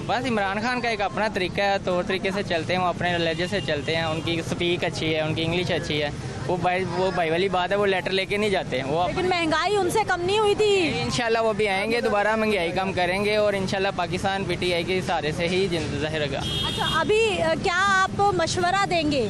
बस इमरान खान का एक अपना तरीका है, तौर तरीके से चलते हैं, वो अपने लहजे से चलते हैं। उनकी स्पीक अच्छी है, उनकी इंग्लिश अच्छी है। वो भाई वाली बात है, वो लेटर लेके नहीं जाते वो। लेकिन महंगाई उनसे कम नहीं हुई थी। इंशाल्लाह वो भी आएंगे, दोबारा महंगाई कम करेंगे और इंशाल्लाह पाकिस्तान पीटीआई के सहारे से ही जिंदा रहेगा। अच्छा, अभी क्या आप मशवरा देंगे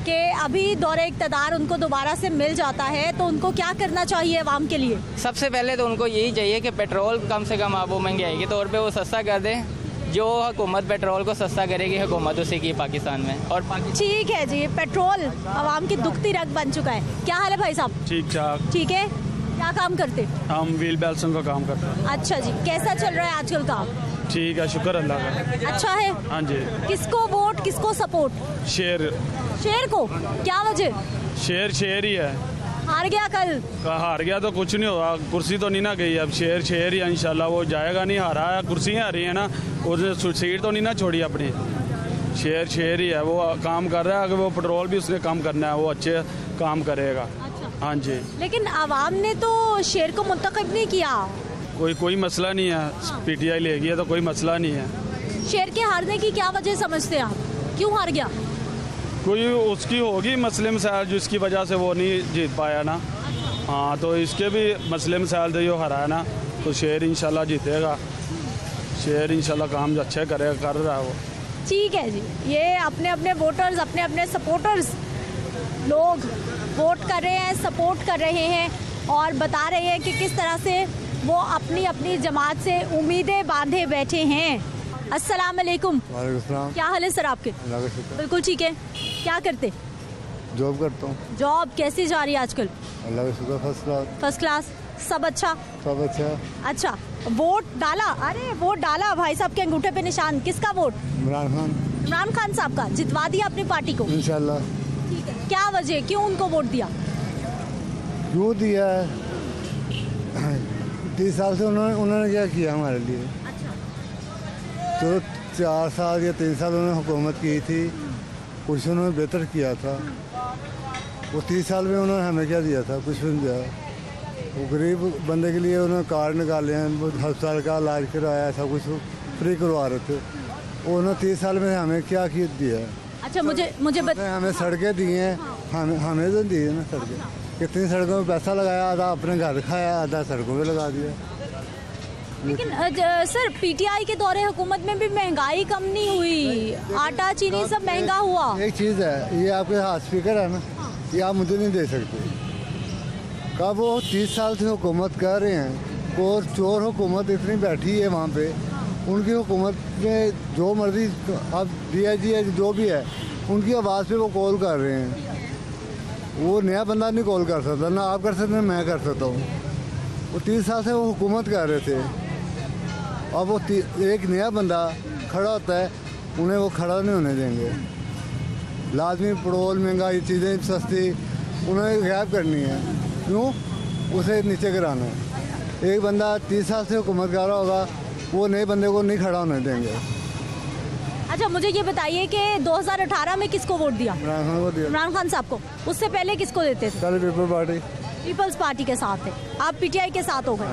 कि अभी दौरे इक़्तिदार उनको दोबारा से मिल जाता है तो उनको क्या करना चाहिए अवाम के लिए? सबसे पहले तो उनको यही चाहिए कि पेट्रोल कम से कम आप वो महंगाई के तौर पे वो सस्ता कर दें। जो हुकूमत पेट्रोल को सस्ता करेगी, हुकूमत उसी की पाकिस्तान में। और ठीक है जी, पेट्रोल अवाम की दुखती रग बन चुका है। क्या हाल है भाई साहब? ठीक ठाक। ठीक है, क्या काम करते? हम व्हील बैलेंसिंग का काम करते हैं। अच्छा जी, कैसा चल रहा है आजकल काम? ठीक है, शुक्र अल्लाह का। अच्छा है। हाँ जी। किसको वोट, किसको सपोर्ट? शेर को। क्या वजह? शेर ही है। हार गया कल? हार गया तो कुछ नहीं होगा, कुर्सी तो नहीं ना गई। अब शेर ही है, इंशाल्लाह वो जाएगा नहीं। हारा है, कुर्सियाँ हारी है ना, उसने सीट तो नहीं ना छोड़ी अपनी। शेर ही है, वो काम कर रहा है। अगर वो पेट्रोल भी उसने कम करना है, वो अच्छे काम करेगा। अच्छा। हाँ जी। लेकिन आवाम ने तो शेर को मुंतखब नहीं किया। कोई मसला नहीं है। पीटीआई ले गई है तो कोई मसला नहीं है। शेर के हारने की क्या वजह समझते हैं आप? क्यों हार गया? कोई उसकी होगी मसले मसाइल जिसकी वजह से वो नहीं जीत पाया ना। हाँ, तो इसके भी मसले मसाइल थे जो हराया ना, तो शेर इंशाल्लाह जीतेगा। शेर इंशाल्लाह काम अच्छे कर रहा है वो। ठीक है जी, ये अपने अपने वोटर्स, अपने अपने सपोर्टर्स लोग वोट कर रहे हैं, सपोर्ट कर रहे हैं और बता रहे हैं कि किस तरह से वो अपनी अपनी जमात से उम्मीदें बांधे बैठे हैं। अस्सलाम वालेकुम। क्या हाल है सर आपके? बिल्कुल ठीक है। क्या करते? जॉब करता हूँ। जॉब कैसी जा रही है आजकल? अल्लाह का शुक्र, फर्स्ट क्लास। सब अच्छा? सब अच्छा। अच्छा, वोट डाला? अरे वोट डाला, भाई साहब के अंगूठे पे निशान। किसका वोट? इमरान खान साहब का। जितवा दिया अपनी पार्टी को? इंशाल्लाह। ठीक है, क्या वजह, क्यों उनको वोट दिया? क्यों दिया? 30 साल से उन्होंने क्या किया हमारे लिए? तो 4 साल या 3 साल उन्होंने हुकूमत की थी, कुछ उन्होंने बेहतर किया था। वो 30 साल में उन्होंने हमें क्या दिया था? कुछ भी नहीं दिया। वो गरीब बंदे के लिए उन्होंने कार्ड निकाले हैं, अस्पताल का इलाज करवाया, सब कुछ फ्री करवा रहे थे। उन्होंने 30 साल में हमें क्या दिया? अच्छा, मुझे हमें सड़कें दी हैं, हमें तो दी है ना सड़कें। कितनी सड़कों में पैसा लगाया, आधा अपने घर खाया, आधा सड़कों में लगा दिया। लेकिन सर, पीटीआई के दौरे हुकूमत में भी महंगाई कम नहीं हुई, आटा चीनी सब महंगा हुआ। एक चीज़ है, ये आपके हाथ स्पीकर है ना, ये आप मुझे नहीं दे सकते। कब वो 30 साल से हुकूमत कर रहे हैं और चोर हुकूमत इतनी बैठी है वहाँ पे, उनकी हुकूमत में जो मर्जी अब DIG है जो भी है, उनकी आवाज़ पे वो कॉल कर रहे हैं। वो नया बंदा नहीं कॉल कर सकता, ना आप कर सकते ना मैं कर सकता हूँ। वो 30 साल से वो हुकूमत कर रहे थे। अब वो एक नया बंदा खड़ा होता है, उन्हें वो खड़ा नहीं होने देंगे। लाजमी पेट्रोल महंगा, ये चीज़ें सस्ती उन्हें गायब करनी है। क्यों? उसे नीचे गिराना है। एक बंदा 30 साल से हुकूमत कर रहा होगा, वो नए बंदे को नहीं खड़ा होने देंगे। अच्छा, मुझे ये बताइए कि 2018 में किसको वोट दिया? इमरान खान को दिया। इमरान खान साहब को। उससे पहले किसको देते थे? पीपल्स पार्टी के साथ है। आप पीटीआई के साथ हो गए।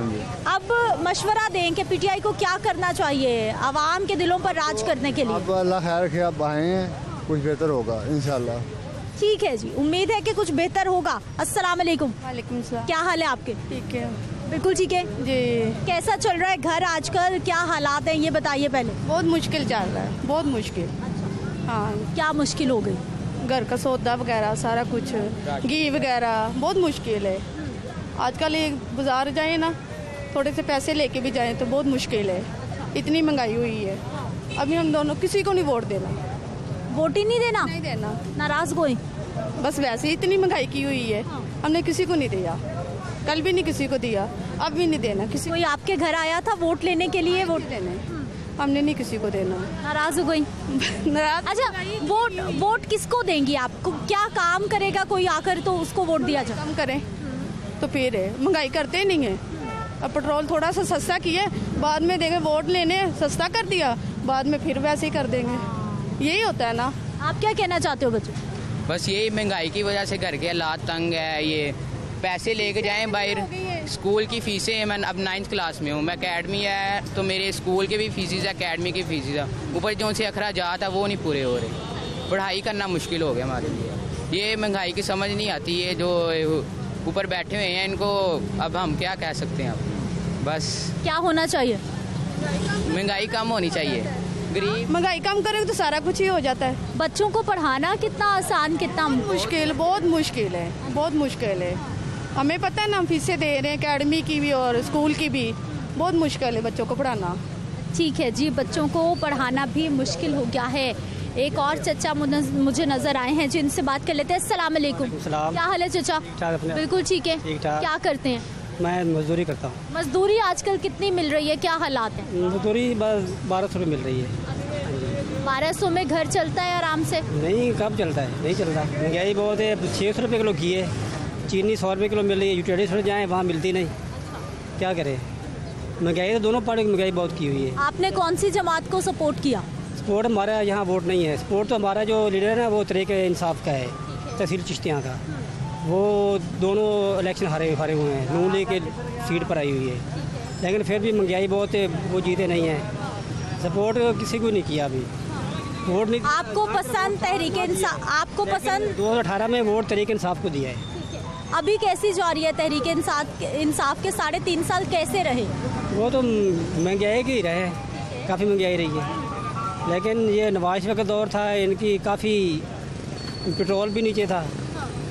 अब मशवरा दें कि पीटीआई को क्या करना चाहिए आवाम के दिलों पर राज करने के लिए? अब अल्लाह खैर रखे, आप आए हैं, कुछ बेहतर होगा इंशाल्लाह। ठीक है जी, उम्मीद है कि कुछ बेहतर होगा। अस्सलाम वालेकुम। वालेकुम सलाम। क्या हाल है आपके? ठीक है। बिल्कुल ठीक है जी। कैसा चल रहा है घर आजकल, क्या हालात हैं, ये बताइए पहले। बहुत मुश्किल चल रहा है, बहुत मुश्किल। हाँ। क्या मुश्किल हो गई? घर का सौदा वगैरह सारा कुछ, घी वगैरह बहुत मुश्किल है आजकल। एक बाजार जाए ना, थोड़े से पैसे लेके भी जाएं तो बहुत मुश्किल है, इतनी महंगाई हुई है। अभी हम दोनों किसी को नहीं वोट देना। वोट ही नहीं देना? नहीं देना। नाराज कोई? बस वैसे ही इतनी महंगाई की हुई है, हमने किसी को नहीं दिया। कल भी नहीं किसी को दिया, अब भी नहीं देना किसी। कोई आपके घर आया था वोट लेने के लिए? वोट लेने हमने नहीं किसी को देना। नाराज हो गई? नाराज। अच्छा, वोट किसको देंगी आपको? क्या काम करेगा कोई आकर तो उसको वोट दिया जाए? कम करें तो फिर है, महंगाई करते नहीं है। अब पेट्रोल थोड़ा सा सस्ता किया, बाद में देंगे वोट लेने, सस्ता कर दिया, बाद में फिर वैसे ही कर देंगे। यही होता है ना। आप क्या कहना चाहते हो बच्चों? बस यही महंगाई की वजह से घर के हालात तंग है। ये पैसे लेके जाएं बाहर, स्कूल की फीसें, मैं अब 9th क्लास में हूँ, मैं अकेडमी है तो मेरे स्कूल के भी फीसिस है, अकेडमी की फीसिस है, ऊपर जो से अखराजात है वो नहीं पूरे हो रहे। पढ़ाई करना मुश्किल हो गया हमारे लिए। ये महंगाई की समझ नहीं आती है, जो ऊपर बैठे हुए हैं इनको अब हम क्या कह सकते हैं। अब बस क्या होना चाहिए? महंगाई कम होनी चाहिए। गरीब महंगाई कम करें तो सारा कुछ ही हो जाता है। बच्चों को पढ़ाना कितना आसान, कितना मुश्किल, बहुत मुश्किल है, बहुत मुश्किल है। हमें पता है ना, हम फीसें दे रहे हैं अकेडमी की भी और स्कूल की भी, बहुत मुश्किल है बच्चों को पढ़ाना। ठीक है जी, बच्चों को पढ़ाना भी मुश्किल हो गया है। एक और चचा मुझे नजर आए हैं जिनसे बात कर लेते हैं। अस्सलाम वालेकुम। क्या हाल है चचा? बिल्कुल ठीक है। क्या करते हैं? मैं मजदूरी करता हूँ। मजदूरी आजकल कितनी मिल रही है, क्या हालात है? मजदूरी बस 1200 रुपये मिल रही है। 1200 में घर चलता है आराम से? नहीं, कब चलता है, नहीं चलता। महंगाई बहुत है। 600 रुपये किलो घी है, चीनी 100 रुपये किलो मिल रही है, यूटिलिटीज पर जाएँ वहाँ मिलती नहीं, क्या करें। महंगाई तो दोनों पार्टी की महंगाई बहुत की हुई है। आपने कौन सी जमात को सपोर्ट किया? सपोर्ट हमारा यहाँ वोट नहीं है। सपोर्ट तो हमारा जो लीडर है वो तरीके इंसाफ का है, तहसील चिश्तियाँ का। वो दोनों इलेक्शन हारे हुए हैं, नून लीग के सीट पर आई हुई है, लेकिन फिर भी महंगाई बहुत है, वो जीते नहीं हैं। सपोर्ट किसी को नहीं किया अभी, वोट नहीं। आपको पसंद तहरीक इंसाफ? आपको पसंद? 2018 में वोट तहरीक इंसाफ को दिया है। अभी कैसी जा रही है तहरीक इंसाफ के 3.5 साल कैसे रहे? वो तो महंगाई की रहे, काफ़ी महंगाई रही है, लेकिन ये नवाज शरीफ का दौर था, इनकी काफ़ी पेट्रोल भी नीचे था,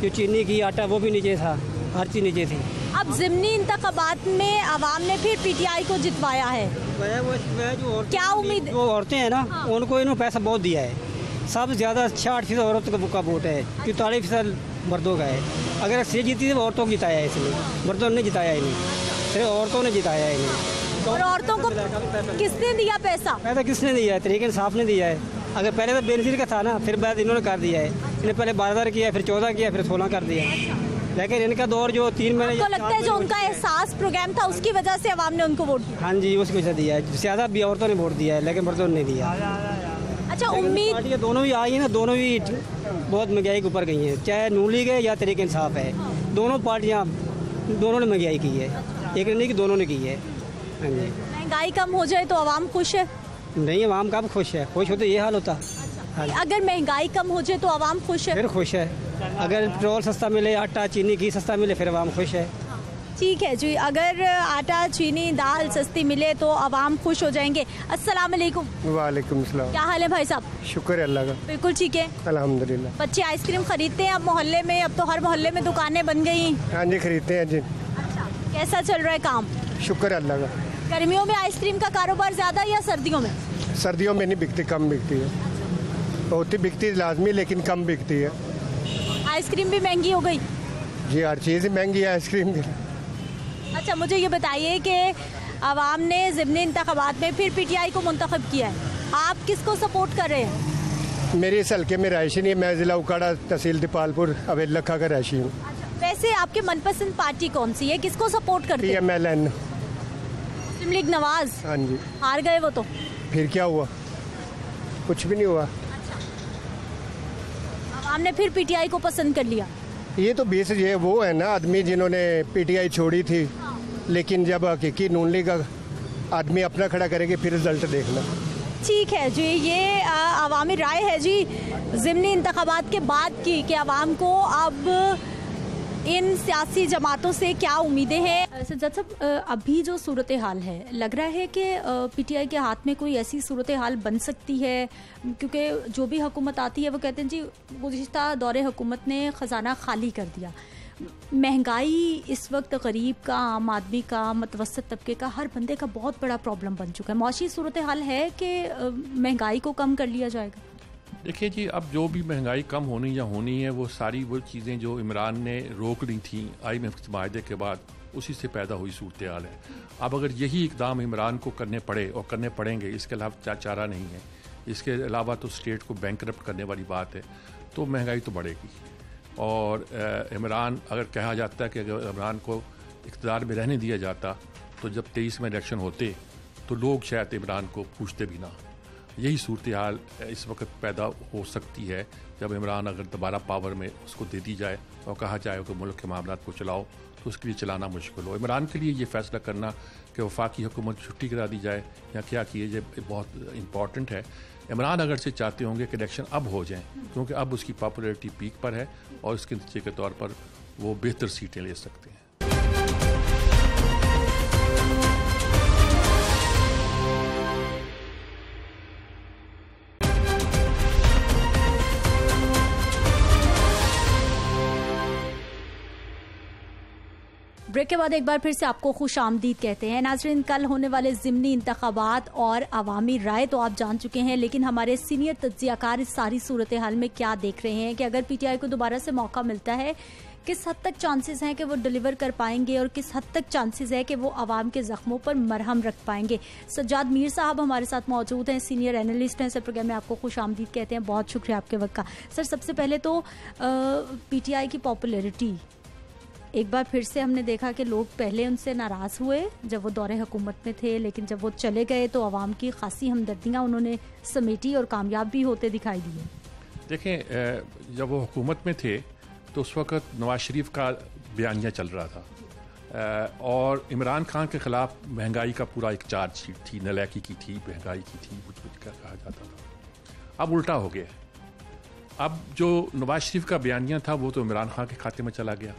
जो चीनी की आटा वो भी नीचे था, हर चीज़ नीचे थी। अब ज़िमनी इंतखाबात में आवाम ने फिर पीटीआई को जितवाया है, क्या उम्मीद? जो औरतें हैं ना, उनको इन्होंने पैसा बहुत दिया है। सब ज़्यादा 66% औरतों का वोट है, 44% मर्दों का है। अगर अक्सर जीती थी औरतों को जिताया है, इसलिए मर्दों ने जिताया ही नहीं, सिर्फ औरतों ने जिताया है इन्हें। और औरतों को किसने दिया पैसा? पैसा किसने दिया है? तहरीक इंसाफ ने दिया है। अगर पहले तो बेनज़ीर का था ना, फिर बाद इन्होंने कर दिया है। इन्हें पहले 12,000 किया, फिर 14 किया, फिर 16 कर दिया। लेकिन इनका दौर जो 3 महीने, तो लगता है जो उनका एहसास प्रोग्राम था उसकी वजह से आवाम ने उनको वोट दिया? हाँ जी, उसकी वजह दिया है। ज़्यादा भी औरतों ने वोट दिया है, लेकिन मर्दों ने नहीं दिया। अच्छा, उम्मीद दोनों भी आई है ना, दोनों भी बहुत महंगाई के ऊपर गई हैं, चाहे नून लीग है या तहरीक इंसाफ है। दोनों पार्टियाँ, दोनों ने महंगाई की है, एक ने नहीं कि दोनों ने की है। हाँ जी। महंगाई कम हो जाए तो आवाम खुश है? नहीं, आवाम कब खुश है? खुश हो तो ये हाल होता। अगर महंगाई कम हो जाए तो आवाम खुश है? फिर खुश है। अगर पेट्रोल सस्ता मिले, आटा चीनी घी सस्ता मिले, फिर आवाम खुश है। ठीक है जी, अगर आटा चीनी दाल सस्ती मिले तो आवाम खुश हो जाएंगे। अस्सलाम वालेकुम। वालेकुम सलाम। क्या हाल है भाई साहब? शुक्र है अल्लाह का। बिल्कुल ठीक है, अल्हम्दुलिल्लाह। बच्चे आइसक्रीम खरीदते हैं अब मोहल्ले में, अब तो हर मोहल्ले में दुकानें बन गई। हाँ जी, खरीदते हैं जी। अच्छा, कैसा चल रहा है काम? शुक्र है अल्लाह का। गर्मियों में आइसक्रीम का कारोबार ज्यादा या सर्दियों में? सर्दियों में नहीं बिकती, कम बिकती है। बहुत ही बिकती है लाजमी, लेकिन कम बिकती है। आइसक्रीम भी महंगी हो गई जी, हर चीज़ महंगी है आइसक्रीम की। अच्छा, मुझे ये बताइए कि आवाम ने ज़िमनी इंतखाबात में फिर पीटीआई को मुंतखब किया है, आप किसको सपोर्ट कर रहे हैं? मेरी इस हल्के में रहायशी नहीं है, मैं ज़िला उकाड़ा तहसील दीपालपुर अवेल लखा का रहायशी हूँ। वैसे आपकी मनपसंद पार्टी कौन सी है, किसको सपोर्ट करते हैं? PMLN, मुस्लिम लीग नवाज। हाँ जी। हार गए वो तो? फिर क्या हुआ? कुछ भी नहीं हुआ। आवाम ने फिर पीटीआई को पसंद कर लिया। ये तो 20 ये वो है ना आदमी जिन्होंने पीटीआई छोड़ी थी, लेकिन जब हकीकी नून लीग का आदमी अपना खड़ा करेंगे फिर रिजल्ट देखना। ठीक है जी, ये अवामी राय है जी ज़िमनी इंतखाबात के बाद की कि आवाम को अब इन सियासी जमातों से क्या उम्मीदें हैं। सज्जाद साहब, अभी जो सूरत हाल है, लग रहा है कि पीटीआई के हाथ में कोई ऐसी सूरत हाल बन सकती है, क्योंकि जो भी हुकूमत आती है वो कहते हैं जी गुज़िश्ता दौरे हुकूमत ने ख़जाना खाली कर दिया। महंगाई इस वक्त गरीब का, आम आदमी का, मतवसत तबके का, हर बंदे का बहुत बड़ा प्रॉब्लम बन चुका है। मौशी सूरत हाल है कि महंगाई को कम कर लिया जाएगा? देखिए जी, अब जो भी महंगाई कम होनी या होनी है, वो सारी वो चीज़ें जो इमरान ने रोक ली थी IMF के माहदे के बाद, उसी से पैदा हुई सूरत हाल है। अब अगर यही इकदाम इमरान को करने पड़े और करने पड़ेंगे, इसके अलावा चारा नहीं है, इसके अलावा तो स्टेट को बैंकरप्ट करने वाली बात है, तो महंगाई तो बढ़ेगी। और इमरान, अगर कहा जाता है कि अगर इमरान को इक़्तिदार में रहने दिया जाता तो जब 23 में इलेक्शन होते तो लोग शायद इमरान को पूछते भी ना। यही सूरत हाल इस वक्त पैदा हो सकती है जब इमरान अगर दोबारा पावर में उसको दे दी जाए और कहा जाए कि मुल्क के मामलात को चलाओ, तो उसके लिए चलाना मुश्किल हो। इमरान के लिए ये फैसला करना कि वफाकी हुकूमत छुट्टी करा दी जाए या क्या किए जाए बहुत इंपॉर्टेंट है। इमरान अगर से चाहते होंगे कि इलेक्शन अब हो जाएं, क्योंकि अब उसकी पॉपुलैरिटी पीक पर है और इसके नतीजे के तौर पर वो बेहतर सीटें ले सकते हैं। ब्रेक के बाद एक बार फिर से आपको खुश आमदीद कहते हैं। नाज़रीन, कल होने वाले ज़िमनी इंतखाबात और अवामी राय तो आप जान चुके हैं, लेकिन हमारे सीनियर तज्ज़ियाकार इस सारी सूरत हाल में क्या देख रहे हैं कि अगर PTI को दोबारा से मौका मिलता है, किस हद तक चांसेस हैं कि वो डिलीवर कर पाएंगे और किस हद तक चांसेस है कि वो आवाम के जख्मों पर मरहम रख पाएंगे। सज्जाद मीर साहब हमारे साथ मौजूद हैं, सीनियर एनालिस्ट हैं। सर, प्रोग्राम में आपको खुश आमदीद कहते हैं, बहुत शुक्रिया आपके वक्त का। सर, सबसे पहले तो PTI की पॉपुलैरिटी एक बार फिर से हमने देखा कि लोग पहले उनसे नाराज़ हुए जब वो दौरे हुकूमत में थे, लेकिन जब वो चले गए तो आवाम की खासी हमदर्दियाँ उन्होंने समेटी और कामयाब भी होते दिखाई दिए। देखें, जब वो हुकूमत में थे तो उस वक्त नवाज शरीफ का बयानिया चल रहा था और इमरान खान के ख़िलाफ़ महंगाई का पूरा एक चार्जशीट थी, नलायकी की थी, महंगाई की थी, कुछ कहा जाता था। अब उल्टा हो गया। अब जो नवाज शरीफ का बयानिया था वो तो इमरान खान के खाते में चला गया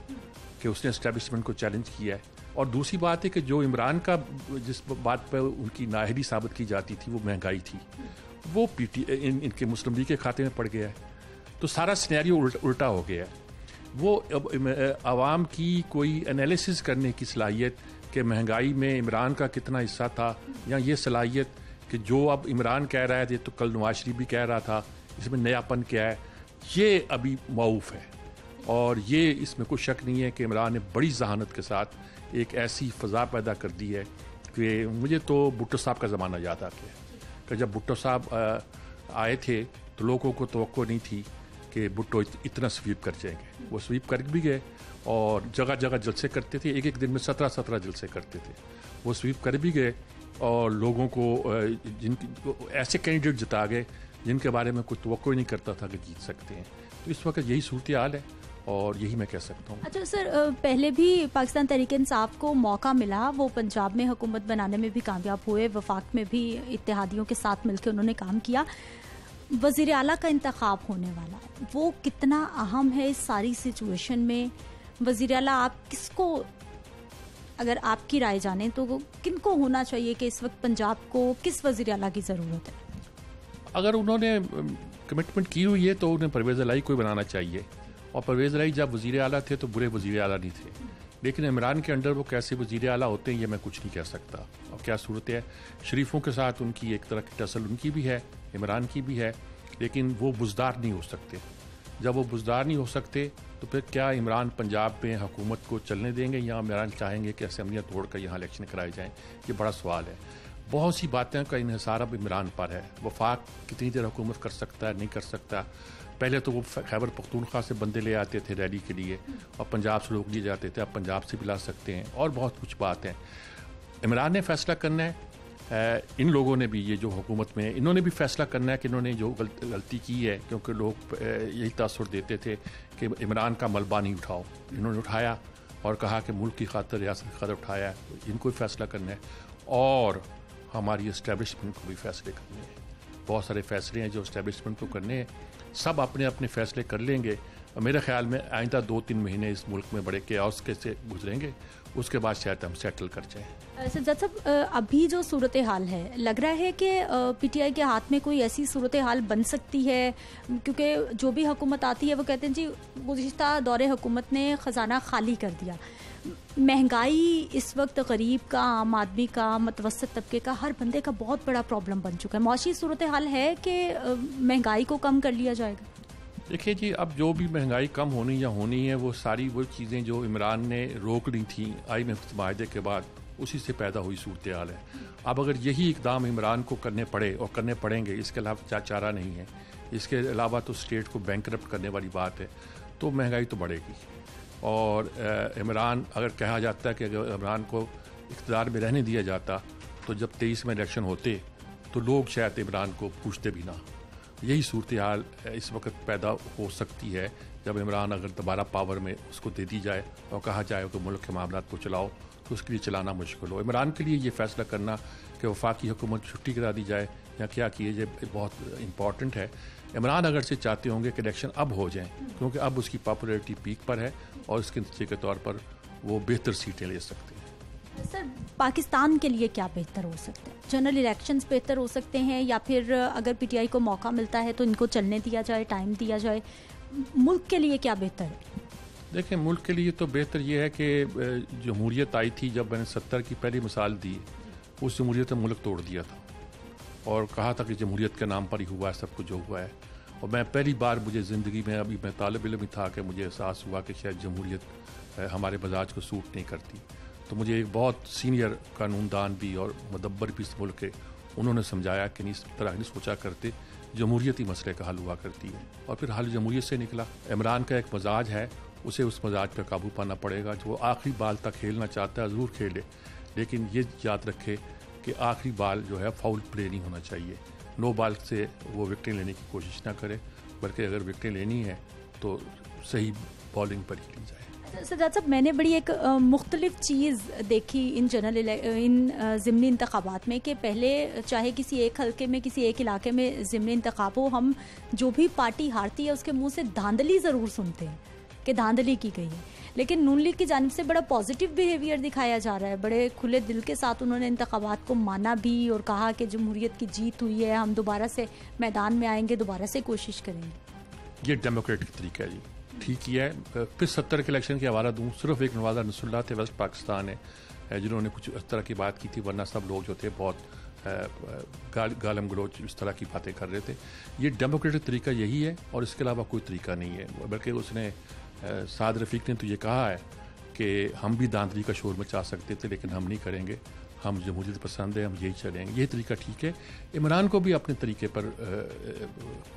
कि उसने एस्टेब्लिशमेंट को चैलेंज किया है। और दूसरी बात है कि जो इमरान का जिस बात पर उनकी नाअहली साबित की जाती थी वो महंगाई थी, वो इनके मुस्लिम लीग के खाते में पड़ गया है। तो सारा सिनेरियो उल्टा हो गया है। वो अब आवाम की कोई एनालिसिस करने की सलाहियत कि महंगाई में इमरान का कितना हिस्सा था, या ये सलाहियत कि जो अब इमरान कह रहा है ये तो कल नवाज शरीफ भी कह रहा था, इसमें नयापन क्या है, ये अभी मौफ है। और ये इसमें कोई शक नहीं है कि इमरान ने बड़ी जहानत के साथ एक ऐसी फ़ज़ा पैदा कर दी है कि मुझे तो भुट्टो साहब का ज़माना याद आ गया कि जब भुट्टो साहब आए थे तो लोगों को तवक्को नहीं थी कि भुट्टो इतना स्वीप कर जाएंगे। वो स्वीप कर भी गए और जगह जगह जलसे करते थे, एक एक दिन में 17 जलसे करते थे। वो स्वीप कर भी गए और लोगों को ऐसे कैंडिडेट जिता गए जिनके बारे में कोई तवक्को ही नहीं करता था कि जीत सकते हैं। तो इस वक्त यही सूरत हाल है और यही मैं कह सकता हूँ। अच्छा सर, पहले भी पाकिस्तान तहरीक इंसाफ को मौका मिला, वो पंजाब में हुकूमत बनाने में भी कामयाब हुए, वफाक में भी इत्तेहादियों के साथ मिलकर उन्होंने काम किया। वज़ीर आला का इंतखाब होने वाला है, वो कितना अहम है इस सारी सिचुएशन में? वज़ीर आला आप किसको, अगर आपकी राय जाने तो किनको होना चाहिए कि इस वक्त पंजाब को किस वज़ीर आला की ज़रूरत है? अगर उन्होंने कमिटमेंट की हुई है तो उन्हें परवेज़ इलाही को बनाना चाहिए। और परवेज़ इलाही जब वज़ीर आला थे तो बुरे वज़ीर आला नहीं थे, लेकिन इमरान के अंडर वो कैसे वज़ीर आला होते हैं ये मैं कुछ नहीं कह सकता। और क्या सूरत है, शरीफों के साथ उनकी एक तरह की टसल उनकी भी है, इमरान की भी है, लेकिन वो बुज़दार नहीं हो सकते। जब वो बुज़दार नहीं हो सकते तो फिर क्या इमरान पंजाब में हुकूमत को चलने देंगे या इमरान चाहेंगे कि असम्बलियाँ तोड़ कर यहाँ इलेक्शन कराए जाएँ? ये बड़ा सवाल है। बहुत सी बातें का इन्हिसार अब इमरान पर है। वफाक कितनी देर हुकूमत कर सकता है, नहीं कर सकता। पहले तो वो खैबर पख्तूनख्वा से बंदे ले आते थे रैली के लिए और पंजाब से लोग लिए जाते थे, अब पंजाब से भी ला सकते हैं और बहुत कुछ बात है। इमरान ने फैसला करना है, इन लोगों ने भी, ये जो हुकूमत में इन्होंने भी फैसला करना है कि इन्होंने जो गलती की है, क्योंकि लोग यही तासुर देते थे कि इमरान का मलबा नहीं उठाओ, इन्होंने उठाया और कहा कि मुल्क की खातिर, रियासत की खातिर उठाया है। इनको भी फैसला करना है और हमारी इस्टेब्लिशमेंट को भी फैसले करने हैं। बहुत सारे फैसले हैं जो इस्टेब्लिशमेंट को करने हैं, सब अपने अपने फैसले कर लेंगे। मेरे ख्याल में आइंदा 2-3 महीने इस मुल्क में बड़े केओस के से गुजरेंगे, उसके बाद शायद हम सेटल कर जाएं। सज्जाद साहब, अभी जो सूरत हाल है, लग रहा है कि PTI के हाथ में कोई ऐसी सूरत हाल बन सकती है, क्योंकि जो भी हुकूमत आती है वो कहते हैं जी गुज़िश्ता दौरे हुकूमत ने ख़जाना खाली कर दिया। महंगाई इस वक्त गरीब का, आम आदमी का, मतवसत तबके का, हर बंदे का बहुत बड़ा प्रॉब्लम बन चुका है। मौशी सूरत हाल है कि महंगाई को कम कर लिया जाएगा? देखिए जी, अब जो भी महंगाई कम होनी या होनी है वो सारी वो चीज़ें जो इमरान ने रोक ली थी IMF माहदे के बाद, उसी से पैदा हुई सूरत हाल है। अब अगर यही इकदाम इमरान को करने पड़े और करने पड़ेंगे, इसके अलावा चारा नहीं है, इसके अलावा तो स्टेट को बैंकरप्ट करने वाली बात है, तो महंगाई तो बढ़ेगी। और इमरान, अगर कहा जाता है कि अगर इमरान को इक़्तिदार में रहने दिया जाता तो जब 23 में इलेक्शन होते तो लोग शायद इमरान को पूछते भी ना। यही सूरत हाल इस वक्त पैदा हो सकती है जब इमरान अगर दोबारा पावर में उसको दे दी जाए और कहा जाए कि मुल्क के मामलात को चलाओ, तो उसके लिए चलाना मुश्किल हो। इमरान के लिए ये फैसला करना कि वफाकी हुकूमत छुट्टी करा दी जाए या क्या किए जाए बहुत इंपॉर्टेंट है। इमरान अगर से चाहते होंगे कि इलेक्शन अब हो जाएं, क्योंकि अब उसकी पॉपुलैरिटी पीक पर है और इसके नतीजे के तौर पर वो बेहतर सीटें ले सकते हैं। सर, पाकिस्तान के लिए क्या बेहतर हो सकता है? जनरल इलेक्शंस बेहतर हो सकते हैं, या फिर अगर PTI को मौका मिलता है तो इनको चलने दिया जाए, टाइम दिया जाए? मुल्क के लिए क्या बेहतर है? देखिए, मुल्क के लिए तो बेहतर ये है कि जमहूरियत आई थी, जब मैंने 70 की पहली मिसाल दी, उस जमहूरियत ने मुल्क तोड़ दिया था और कहा था कि जमहूरियत के नाम पर ही हुआ है सब कुछ जो हुआ है। और मैं पहली बार, मुझे ज़िंदगी में, अभी मैं तालिब इल्म था, कि मुझे एहसास हुआ कि शायद जमहूरियत हमारे मजाज को सूट नहीं करती। तो मुझे एक बहुत सीनियर कानूनदान भी और मुदब्बर भी इस मुल्क के, उन्होंने समझाया कि नहीं, इस तरह नहीं सोचा करते, जमहूरियत ही मसले का हल हुआ करती है। और फिर हल जमहूरियत से निकला। इमरान का एक मजाज है, उसे उस मजाज पर काबू पाना पड़ेगा। जो वो आखिरी बाल तक खेलना चाहता है ज़रूर खेले, लेकिन ये याद रखे कि आखिरी बाल जो है फाउल प्ले नहीं होना चाहिए। नो बॉल से वो विकेट लेने की कोशिश ना करे, बल्कि अगर विकेट लेनी है तो सही बॉलिंग पर ही ली जाए। सजाद साहब, मैंने बड़ी एक मुख्तलिफ चीज़ देखी इन ज़िमनी इंतखाबात में कि पहले चाहे किसी एक हल्के में, किसी एक इलाके में ज़िमनी इंतखाब हो, हम जो भी पार्टी हारती है उसके मुंह से धांधली ज़रूर सुनते हैं कि धांधली की गई है, लेकिन नून लीग की जानिब से बड़ा पॉजिटिव बिहेवियर दिखाया जा रहा है। बड़े खुले दिल के साथ उन्होंने इंतखाबात को माना भी और कहा कि जमहूरियत की जीत हुई है, हम दोबारा से मैदान में आएंगे, दोबारा से कोशिश करेंगे। ये डेमोक्रेटिक तरीका है जी, ठीक ही है। फिर 70 के इलेक्शन की हवाला दूँ, सिर्फ एक नवाज़ा नसरुल्लाह थे वेस्ट पाकिस्तान है जिन्होंने कुछ इस तरह की बात की थी, वरना सब लोग जो थे बहुत गालम गलोच इस तरह की बातें कर रहे थे। ये डेमोक्रेटिक तरीका यही है और इसके अलावा कोई तरीका नहीं है। बल्कि उसने साद रफ़ीक ने तो ये कहा है कि हम भी धांधली का शोर मचा सकते थे, लेकिन हम नहीं करेंगे, हम जमहूरियत पसंद है, हम यही चलेंगे। ये तरीका ठीक है। इमरान को भी अपने तरीके पर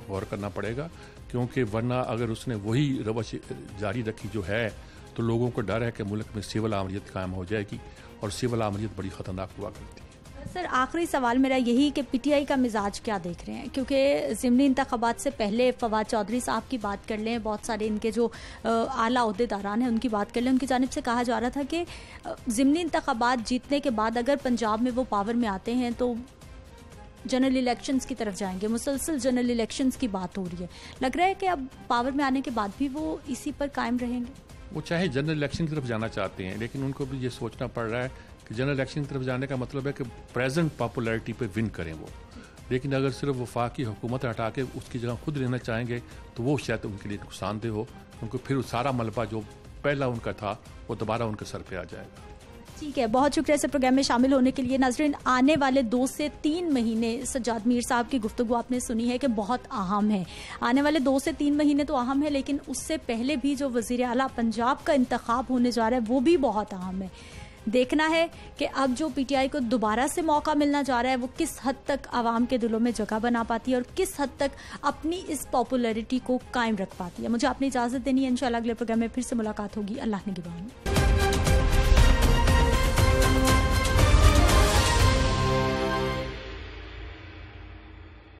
गौर करना पड़ेगा, क्योंकि वरना अगर उसने वही रवश जारी रखी जो है, तो लोगों को डर है कि मुल्क में सिविल आमरीत कायम हो जाएगी और सिविल आमरीत बड़ी ख़तरनाक हुआ करती है। सर, आखिरी सवाल मेरा यही कि PTI का मिजाज क्या देख रहे हैं? क्योंकि ज़िमनी इंतखाबात से पहले फवाद चौधरी साहब की बात कर लें, बहुत सारे इनके जो आला ओहदेदारान हैं उनकी बात कर लें, उनकी जानिब से कहा जा रहा था कि ज़िमनी इंतखाबात जीतने के बाद अगर पंजाब में वो पावर में आते हैं तो जनरल इलेक्शंस की तरफ जाएंगे। मुसलसल जनरल इलेक्शंस की बात हो रही है। लग रहा है कि अब पावर में आने के बाद भी वो इसी पर कायम रहेंगे। वो चाहे जनरल इलेक्शन की तरफ जाना चाहते हैं, लेकिन उनको भी ये सोचना पड़ रहा है कि जनरल इलेक्शन की तरफ जाने का मतलब है कि प्रेजेंट पॉपुलैरिटी पे विन करें वो। लेकिन अगर सिर्फ वफाकी हुकूमत हटा के उसकी जगह खुद लेना चाहेंगे तो वो शायद उनके लिए नुकसानदेह हो, क्योंकि फिर सारा मलबा जो पहला उनका था वो दोबारा उनके सर पे आ जाएगा। ठीक है, बहुत शुक्रिया इस प्रोग्राम में शामिल होने के लिए। नाज़रीन, आने वाले 2 से 3 महीने सज्जाद मीर साहब की गुफ्तगू आपने सुनी है कि बहुत अहम है। आने वाले 2 से 3 महीने तो अहम है, लेकिन उससे पहले भी जो वज़ीर आला पंजाब का इंतखाब होने जा रहा है वो भी बहुत अहम है। देखना है कि अब जो PTI को दोबारा से मौका मिलना जा रहा है वो किस हद तक आवाम के दिलों में जगह बना पाती है और किस हद तक अपनी इस पॉपुलैरिटी को कायम रख पाती है। मुझे अपनी इजाज़त देनी है। इंशाल्लाह अगले प्रोग्राम में फिर से मुलाकात होगी। अल्लाह निगहबान।